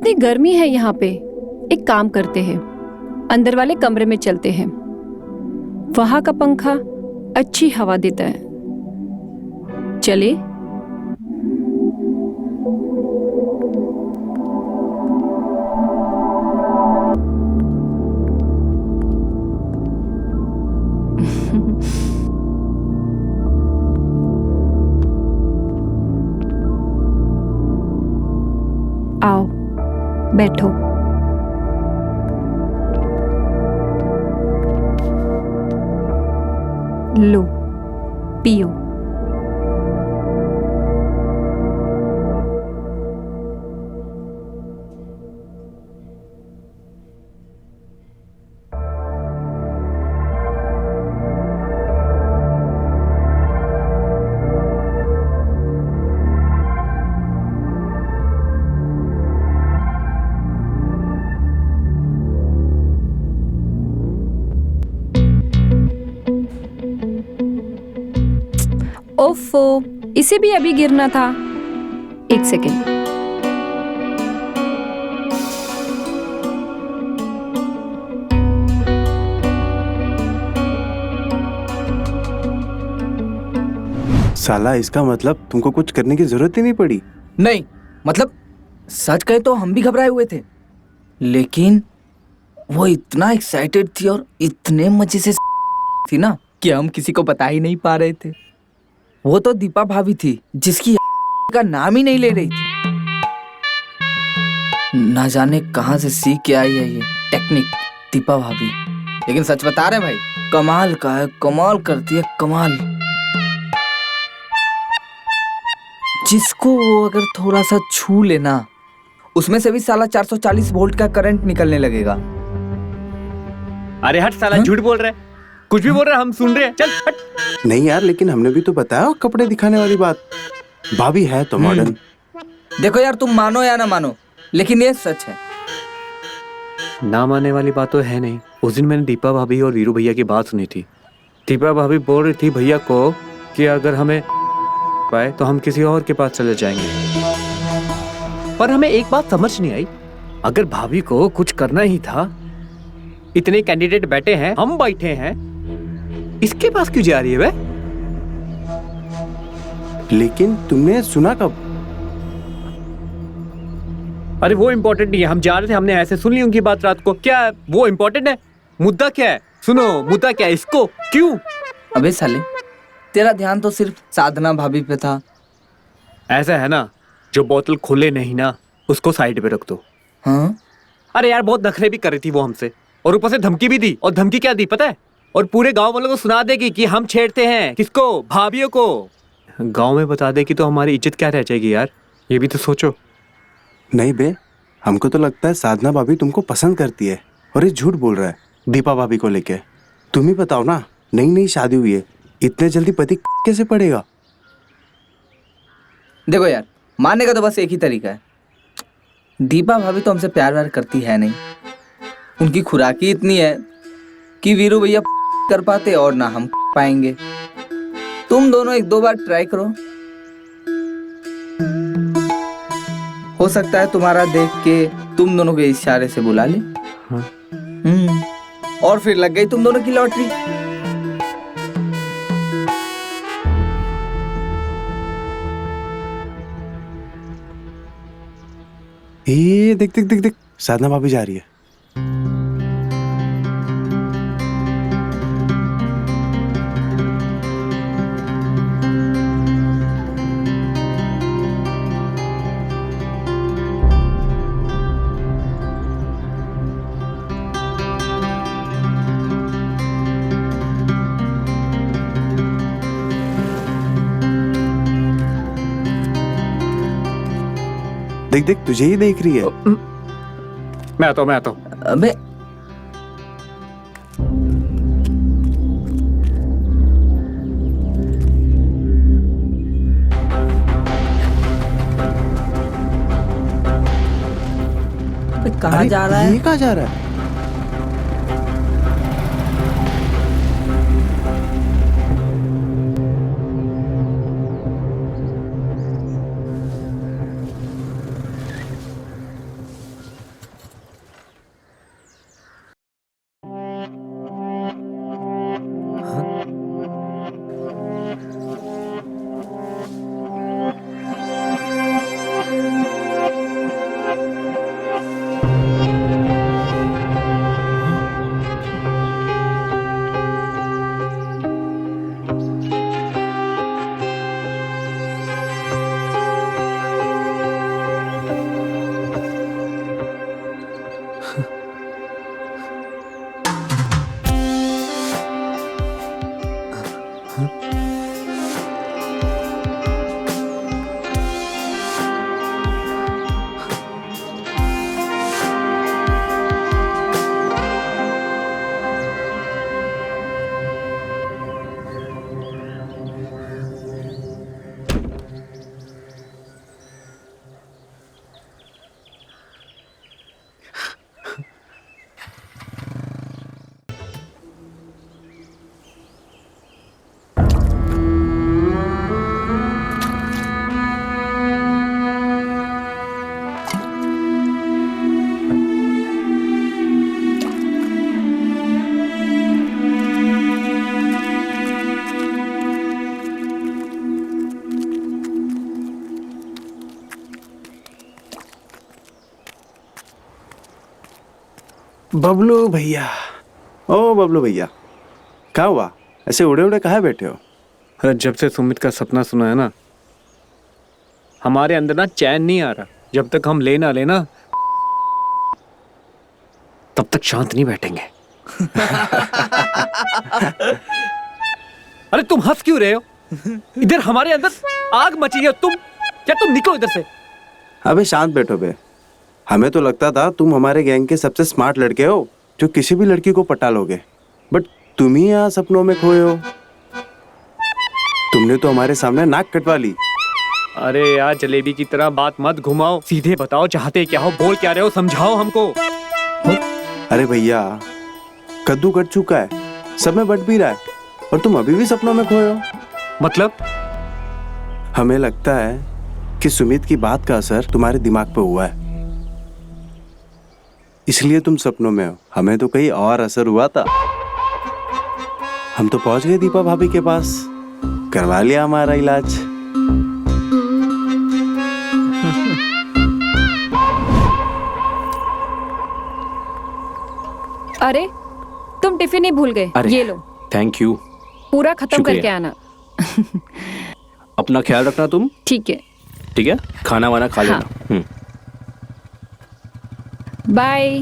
कितनी गर्मी है यहाँ पे। एक काम करते हैं, अंदर वाले कमरे में चलते हैं, वहां का पंखा अच्छी हवा देता है। चले? आओ बैठो। लो पियो। ओफो, इसे भी अभी गिरना था। एक सेकेंड। साला इसका मतलब तुमको कुछ करने की जरूरत ही नहीं पड़ी। नहीं मतलब सच कहे तो हम भी घबराए हुए थे, लेकिन वो इतना एक्साइटेड थी और इतने मजे से थी ना कि हम किसी को बता ही नहीं पा रहे थे। वो तो दीपा भाभी थी जिसकी का नाम ही नहीं ले रही थी। ना जाने कहां से सीख के आई है ये टेक्निक दीपा भाभी। लेकिन सच बता रहे भाई, कमाल का है, कमाल करती है, कमाल। जिसको वो अगर थोड़ा सा छू लेना, उसमें से भी साला 440 वोल्ट का करंट निकलने लगेगा। अरे हट साला, झूठ बोल रहा है, कुछ भी बोल रहा है, हम सुन रहे हैं, चल हट। नहीं यार, लेकिन हमने भी तो बताया कपड़े दिखाने वाली बात। भाभी है तो मॉडर्न। देखो यार, तुम मानो या ना मानो, लेकिन ये सच है। ना मानने वाली बात तो है नहीं। उस दिन मैंने दीपा भाभी और वीरू भैया की बात सुनी थी। दीपा भाभी बोल रही थी भैया को कि अगर हमें पाए तो हम किसी और के पास चले जाएंगे। पर हमें एक बात समझ नहीं आई, अगर भाभी को कुछ करना ही था, इतने कैंडिडेट बैठे हैं, हम बैठे हैं, इसके पास क्यों जा रही है वे? लेकिन तुमने सुना कब? अरे वो इम्पोर्टेंट नहीं है, हम जा रहे थे, हमने ऐसे सुन ली उनकी बात रात को। क्या वो इम्पोर्टेंट है? मुद्दा क्या है? सुनो, मुद्दा क्या है? इसको क्यों? अबे साले, तेरा ध्यान तो सिर्फ साधना भाभी पे था। ऐसा है ना, जो बोतल खुले नहीं ना, उसको साइड पे रख दो। हाँ? अरे यार, बहुत नखरे भी कर रही थी वो हमसे, और ऊपर से धमकी भी दी। और धमकी क्या दी पता है? और पूरे गांव वालों को सुना देगी कि हम छेड़ते हैं। किसको? भाभियों को। गांव में बता देगी तो हमारी इज्जत क्या रह जाएगी यार, ये भी तो सोचो। नहीं बे, हमको तो लगता है साधना भाभी तुमको पसंद करती है और ये झूठ बोल रहा है दीपा भाभी को लेके। तुम ही बताओ ना, नई नई शादी हुई है, इतने जल्दी पति कैसे पड़ेगा? देखो यार, मानने का तो बस एक ही तरीका है। दीपा भाभी तो हमसे प्यार व्यार करती है नहीं। उनकी खुराक ही इतनी है कि वीरू भैया कर पाते और ना हम पाएंगे। तुम दोनों एक दो बार ट्राई करो, हो सकता है तुम्हारा देख के तुम दोनों के इशारे से बुला ले। हाँ। और फिर लग गई तुम दोनों की लॉटरी। देख देख देख देख, साधना भाभी जा रही है। देख देख, तुझे ही देख रही है। मैं आता हूँ। अबे कहाँ जा रहा है? ये कहाँ जा रहा है? बबलू भैया, ओ बबलू भैया, क्या हुआ? ऐसे उड़े उड़े कहाँ बैठे हो? अरे जब से सुमित का सपना सुना है ना, हमारे अंदर ना चैन नहीं आ रहा। जब तक हम ले ना लेना तब तक शांत नहीं बैठेंगे। अरे तुम हंस क्यों रहे हो? इधर हमारे अंदर आग मची है। तुम निकलो इधर से। अबे शांत बैठो बे। हमें तो लगता था तुम हमारे गैंग के सबसे स्मार्ट लड़के हो जो किसी भी लड़की को पटा लोगे, बट तुम ही यहाँ सपनों में खोए हो। तुमने तो हमारे सामने नाक कटवा ली। अरे यार जलेबी की तरह बात मत घुमाओ, सीधे बताओ चाहते क्या हो, बोल क्या रहे हो, समझाओ हमको। अरे भैया, कद्दू कट चुका है, सब में बट भी रहा है, और तुम अभी भी सपनों में खोए हो। मतलब? हमें लगता है कि सुमित की बात का असर तुम्हारे दिमाग पे हुआ है, इसलिए तुम सपनों में हो। हमें तो कहीं और असर हुआ था। हम तो पहुंच गए दीपा भाभी के पास, करवा लिया हमारा इलाज। अरे तुम टिफिन ही भूल गए। अरे ये लो, थैंक यू। पूरा खत्म शुक्रिया। करके आना। अपना ख्याल रखना तुम। ठीक है, ठीक है, खाना वाना खा हाँ। लेना। बाय।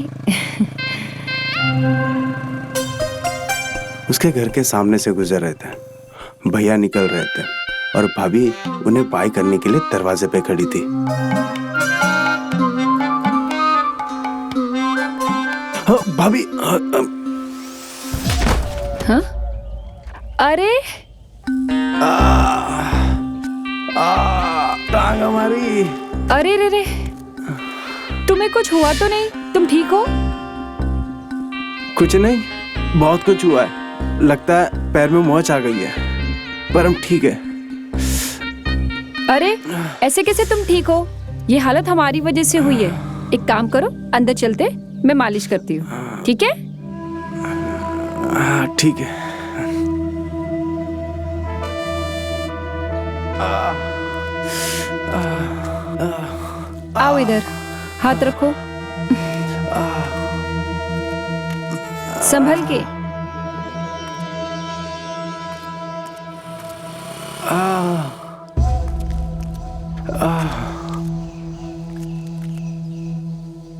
उसके घर के सामने से गुजर रहे थे, भैया निकल रहे थे और भाभी उन्हें बाय करने के लिए दरवाजे पे खड़ी थी। हाँ, भाभी। हाँ? अरे टांग हमारी। अरे रे रे, तुम्हें कुछ हुआ तो नहीं? तुम ठीक हो? कुछ नहीं, बहुत कुछ हुआ है। लगता है पैर में मोच आ गई है, पर हम ठीक है। अरे ऐसे कैसे तुम ठीक हो? ये हालत हमारी वजह से हुई है। एक काम करो, अंदर चलते, मैं मालिश करती हूँ। ठीक है? हाँ ठीक है। आओ इधर, हाथ रखो, संभल के।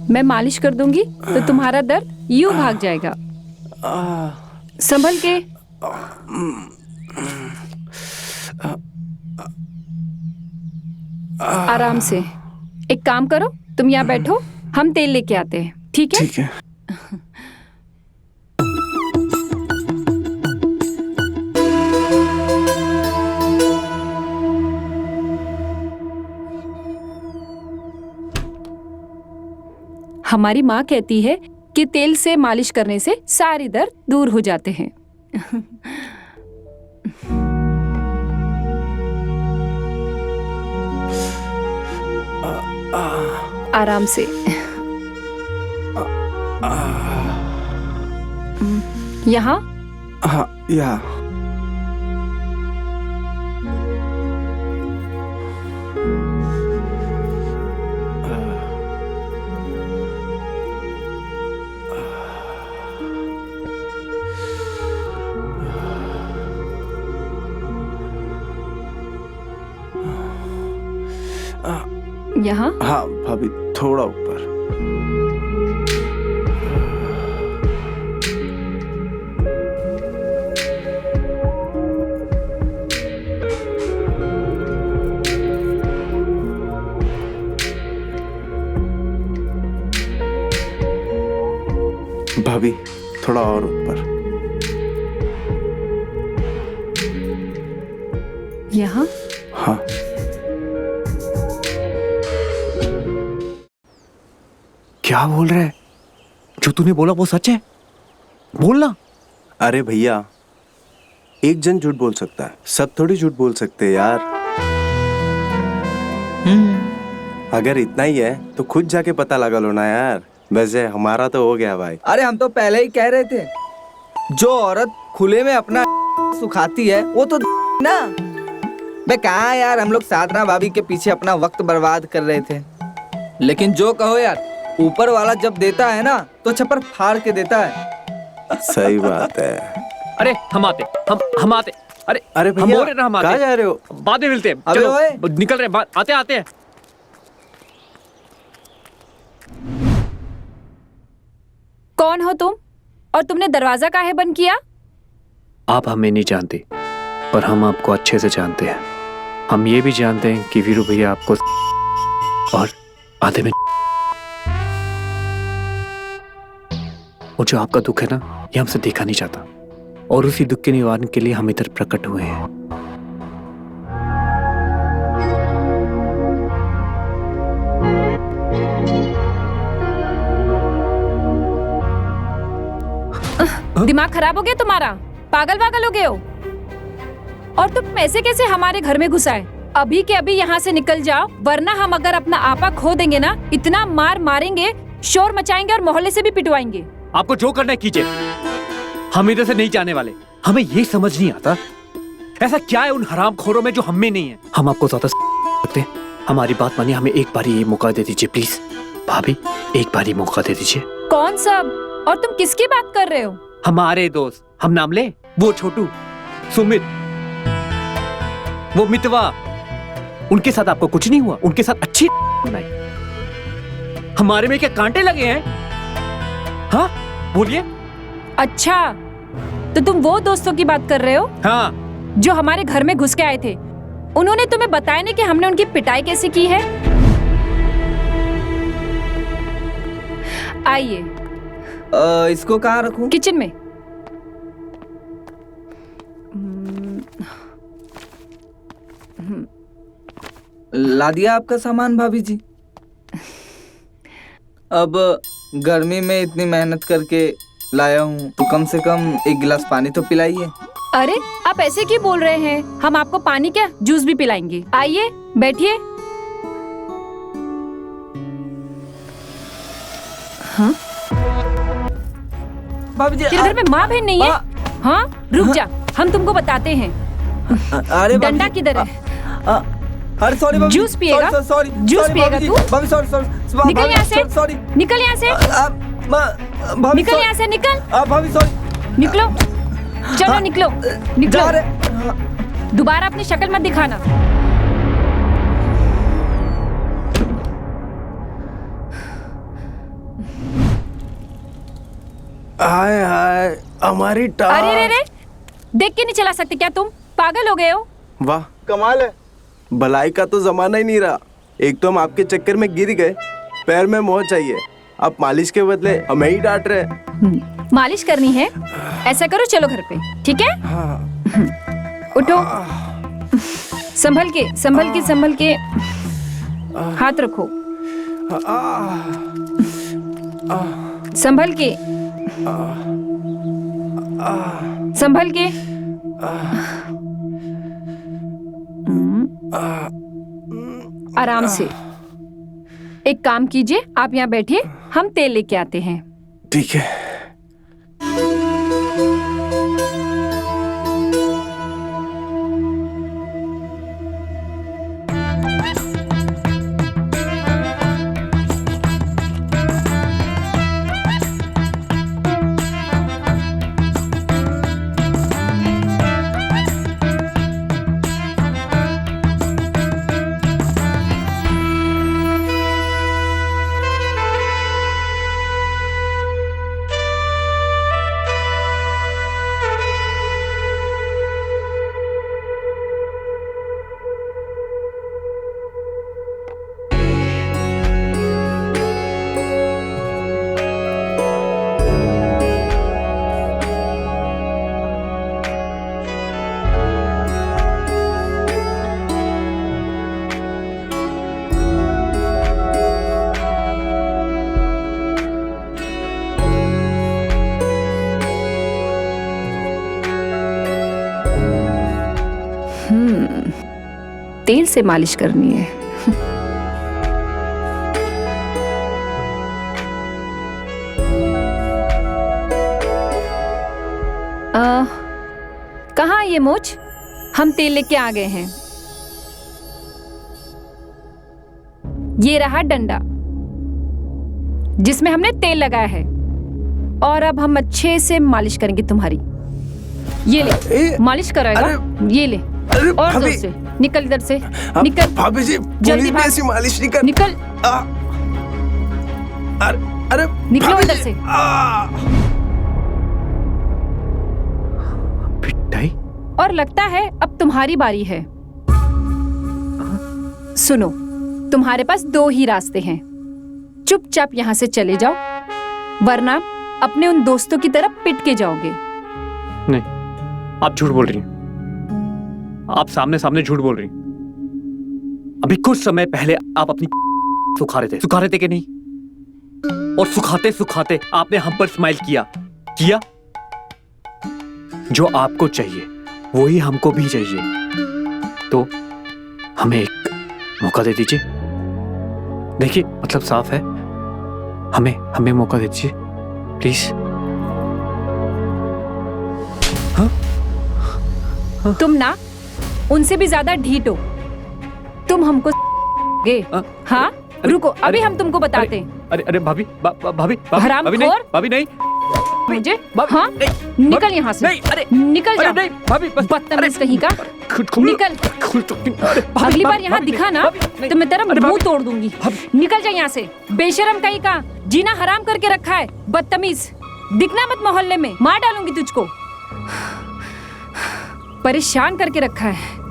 मैं मालिश कर दूंगी तो तुम्हारा दर्द यूं भाग जाएगा। संभल के। आराम से। एक काम करो, तुम यहाँ बैठो, हम तेल लेके आते हैं। ठीक है? ठीक है। हमारी माँ कहती है कि तेल से मालिश करने से सारे दर्द दूर हो जाते हैं। आराम से। यहाँ? हाँ, यहाँ। यहाँ? हाँ भाभी, थोड़ा ऊपर। भाभी, थोड़ा और ऊपर। यहाँ? हाँ। क्या बोल रहा है? जो तूने बोला वो सच है? बोलना। अरे भैया, एक जन झूठ बोल सकता है, सब थोड़ी झूठ बोल सकते हैं यार। अगर इतना ही है तो खुद जाके पता लगा लो ना यार। वैसे हमारा तो हो गया भाई। अरे हम तो पहले ही कह रहे थे, जो औरत खुले में अपना सुखाती है वो तो ना। बे कहाँ यार, हम लोग साधना भाभी के पीछे अपना वक्त बर्बाद कर रहे थे। लेकिन जो कहो यार, ऊपर वाला जब देता है ना तो छप्पर फाड़ के देता है। सही बात है। अरे हम आते अरे अरे हम भैया बोल रहे ना हम आते कहाँ जा रहे हो? बाद में मिलते हैं। अबे चलो ओए। निकल रहे हैं, आते हैं। कौन हो तुम और तुमने दरवाजा काहे बंद किया? आप हमें नहीं जानते पर हम आपको अच्छे से जानते हैं। हम ये भी जानते हैं कि वीरू भैया आपको और आधे में और जो आपका दुख है ना ये हमसे देखा नहीं जाता और उसी दुख के निवारण के लिए हम इधर प्रकट हुए हैं। दिमाग खराब हो गया तुम्हारा? पागल हो गए हो? और तुम ऐसे कैसे हमारे घर में घुसाए? अभी के अभी यहाँ से निकल जाओ वरना हम अगर अपना आपा खो देंगे ना इतना मार मारेंगे, शोर मचाएंगे और मोहल्ले से भी पिटवाएंगे। आपको जो करना है कीजिए, हम इधर से नहीं जाने वाले। हमें ये समझ नहीं आता ऐसा क्या है उन हरामखोरों में जो हम में नहीं है। हम आपको ज्यादा सकते हैं, हमारी बात मानिए, हमें एक बार ये मौका दे दीजिए प्लीज। भाभी एक बार ही मौका दे दीजिए। कौन सब? और तुम किसकी बात कर रहे हो? हमारे दोस्त, हम नाम ले, वो छोटू, सुमित, वो मितवा, उनके साथ आपको कुछ नहीं हुआ? उनके साथ अच्छी बनाई। हमारे में क्या कांटे लगे हैं? हाँ बोलिए। अच्छा तो तुम वो दोस्तों की बात कर रहे हो हाँ जो हमारे घर में घुस के आए थे? उन्होंने तुम्हें बताया नहीं कि हमने उनकी पिटाई कैसे की है? आइए इसको कहाँ रखूं? किचन में। ला दिया आपका सामान भाभी जी। अब गर्मी में इतनी मेहनत करके लाया हूँ तो कम से कम एक गिलास पानी तो पिलाइए। अरे आप ऐसे क्यों बोल रहे हैं? हम आपको पानी क्या जूस भी पिलाएंगे। आइए बैठिए। हाँ भाभी जी तेरे घर में माँ बहन नहीं है? हाँ रुक जा, हम तुमको बताते हैं। अरे डंडा किधर है? अरे सॉरी भाभी। जूस पिएगा? सॉरी जूस पिएगा तू? भाभी सॉरी सॉरी। निकल यहाँ से। सॉरी निकल यहाँ से। भाभी निकल यहाँ से। निकल। भाभी सॉरी। निकलो चलो निकलो निकलो। जा रहे। दोबारा अपनी शक्ल मत दिखाना। हाय हाय हमारी टांग। अरे रे देख के नहीं चला सकते क्या तुम? पागल हो गए हो? वाह कमाल है। भलाई का तो जमाना ही नहीं रहा। एक तो हम आपके चक्कर में गिर गए, पैर में मोह चाहिए, आप मालिश के बदले हमें ही डांट रहे हैं। मालिश करनी है? ऐसा करो चलो घर पे, ठीक है? उठो, संभल के संभल के संभल के हाथ रखो, संभल के संभल के। आराम से। एक काम कीजिए, आप यहाँ बैठिए, हम तेल लेके आते हैं। ठीक है। तेल से मालिश करनी है। कहाँ ये मोच? हम तेल लेके आ गए हैं। ये रहा डंडा। जिसमें हमने तेल लगाया है। और अब हम अच्छे से मालिश करेंगे तुम्हारी। ये ले, मालिश कराएगा। ये ले, और जोर से निकल इधर से, निकल भाभी जी, जल्दी भाग, ऐसी मालिश नहीं कर। निकल, अरे निकलो इधर से। पिटाई? और लगता है अब तुम्हारी बारी है। सुनो, तुम्हारे पास 2 ही रास्ते हैं। चुपचाप यहाँ से चले जाओ, वरना अपने उन दोस्तों की तरह पिट के जाओगे। नहीं, आप झूठ बोल रही हैं। आप सामने सामने झूठ बोल रही हैं। अभी कुछ समय पहले आप अपनी सुखा रहे थे कि नहीं? और सुखाते सुखाते आपने हम पर स्माइल किया। जो आपको चाहिए वही हमको भी चाहिए, तो हमें एक मौका दे दीजिए। देखिए, मतलब साफ है, हमें मौका दे दीजिए प्लीज। तुम ना उनसे भी ज्यादा ढीठ हो। तुम हमको गे। हाँ, रुको, अभी हम तुमको बताते हैं। अरे भाभी, भाभी हरामखोर। भाभी नहीं, मुझे हाँ, निकल यहाँ से। नहीं, अरे निकल जा, नहीं भाभी, बदतमीज कहीं का। निकल, अगली बार यहाँ दिखा ना तो मैं तेरा मुंह तोड़ दूंगी। निकल जा यहाँ से, बेशरम कहीं का। जीना हराम करके रखा है, बदतमीज। दिखना मत मोहल्ले में, मार डालूंगी तुझको। परेशान करके रखा है।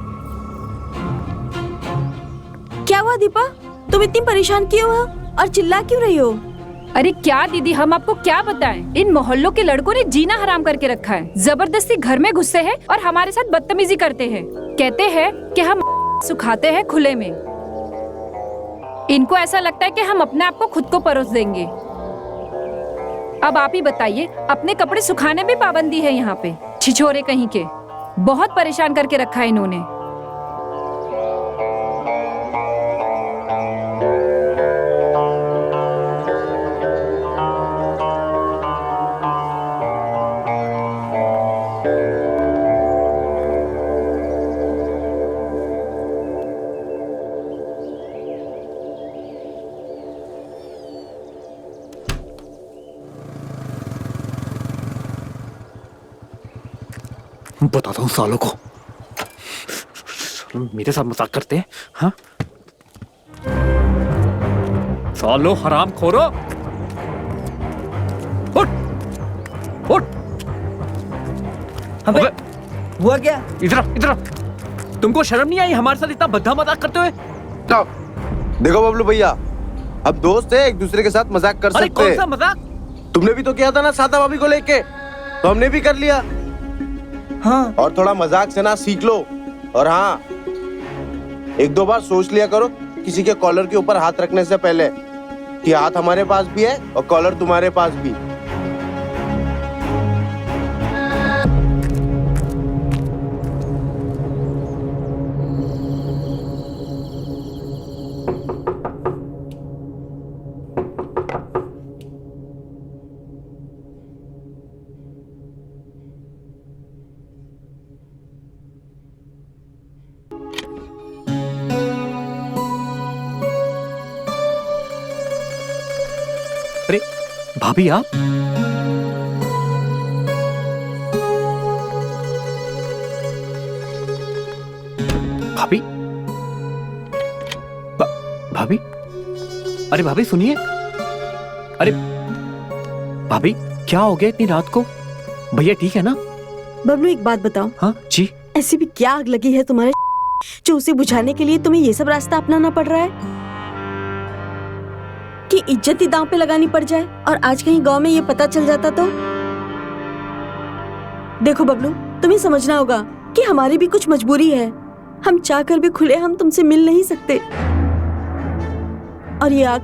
क्या हुआ दीपा, तुम इतनी परेशान क्यों हो और चिल्ला क्यों रही हो? अरे क्या दीदी, हम आपको क्या बताएं? इन मोहल्लों के लड़कों ने जीना हराम करके रखा है। जबरदस्ती घर में घुसते हैं और हमारे साथ बदतमीजी करते हैं। कहते हैं कि हम सुखाते हैं खुले में। इनको ऐसा लगता है कि हम अपने आप को खुद को परोस देंगे। अब आप ही बताइए, अपने कपड़े सुखाने में पाबंदी है यहाँ पे। छिछोरे कहीं के, बहुत परेशान करके रखा है इन्होंने। बताता हूँ सालों को, मेरे साथ मजाक करते हैं। हाँ, सालो हराम खोरो, उठ उठ। अबे हुआ क्या? इधर तुमको शर्म नहीं आई हमारे साथ इतना भद्दा मजाक करते हुए? देखो बबलू भैया, अब दोस्त है, एक दूसरे के साथ मजाक कर अरे सकते कौन हैं। सा मजाक? तुमने भी तो किया था ना सादा भाभी को लेके, तो हमने भी कर लिया। हाँ, और थोड़ा मजाक से ना सीख लो। और हाँ, 1-2 बार सोच लिया करो किसी के कॉलर के ऊपर हाथ रखने से पहले कि हाथ हमारे पास भी है और कॉलर तुम्हारे पास भी। अरे भाभी, आप भाभी भाभी, अरे भाभी सुनिए। अरे भाभी, क्या हो गया इतनी रात को? भैया ठीक है ना? बबलू, एक बात बताओ। हाँ जी। ऐसी भी क्या आग लगी है तुम्हारे जो उसे बुझाने के लिए तुम्हें ये सब रास्ता अपनाना पड़ रहा है कि इज्जत ही दांव पे लगानी पड़ जाए? और आज कहीं गांव में ये पता चल जाता तो? देखो बबलू, तुम्हें समझना होगा कि हमारी भी कुछ मजबूरी है। हम चाहकर भी खुले हम तुमसे मिल नहीं सकते। और ये आग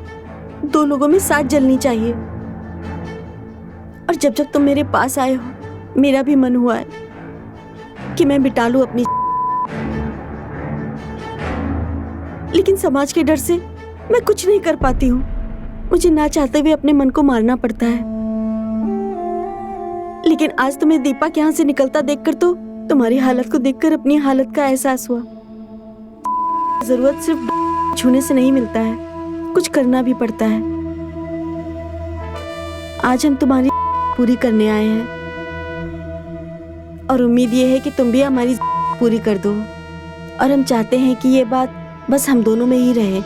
2 लोगों में साथ जलनी चाहिए। और जब जब तुम मेरे पास आए हो, मेरा भी मन हुआ है कि मैं बिटा लूं अपनी, लेकिन समाज के डर से मैं कुछ नहीं कर पाती हूँ। मुझे ना चाहते हुए अपने मन को मारना पड़ता है। लेकिन आज तुम्हें दीपा के यहाँ से निकलता देखकर तो तुम्हारी हालत को देखकर अपनी हालत का एहसास हुआ। जरूरत सिर्फ छूने से नहीं मिलता है, कुछ करना भी पड़ता है। आज हम तुम्हारी पूरी करने आए हैं और उम्मीद ये है कि तुम भी हमारी पूरी कर दो। और हम चाहते हैं कि ये बात बस हम दोनों में ही रहे।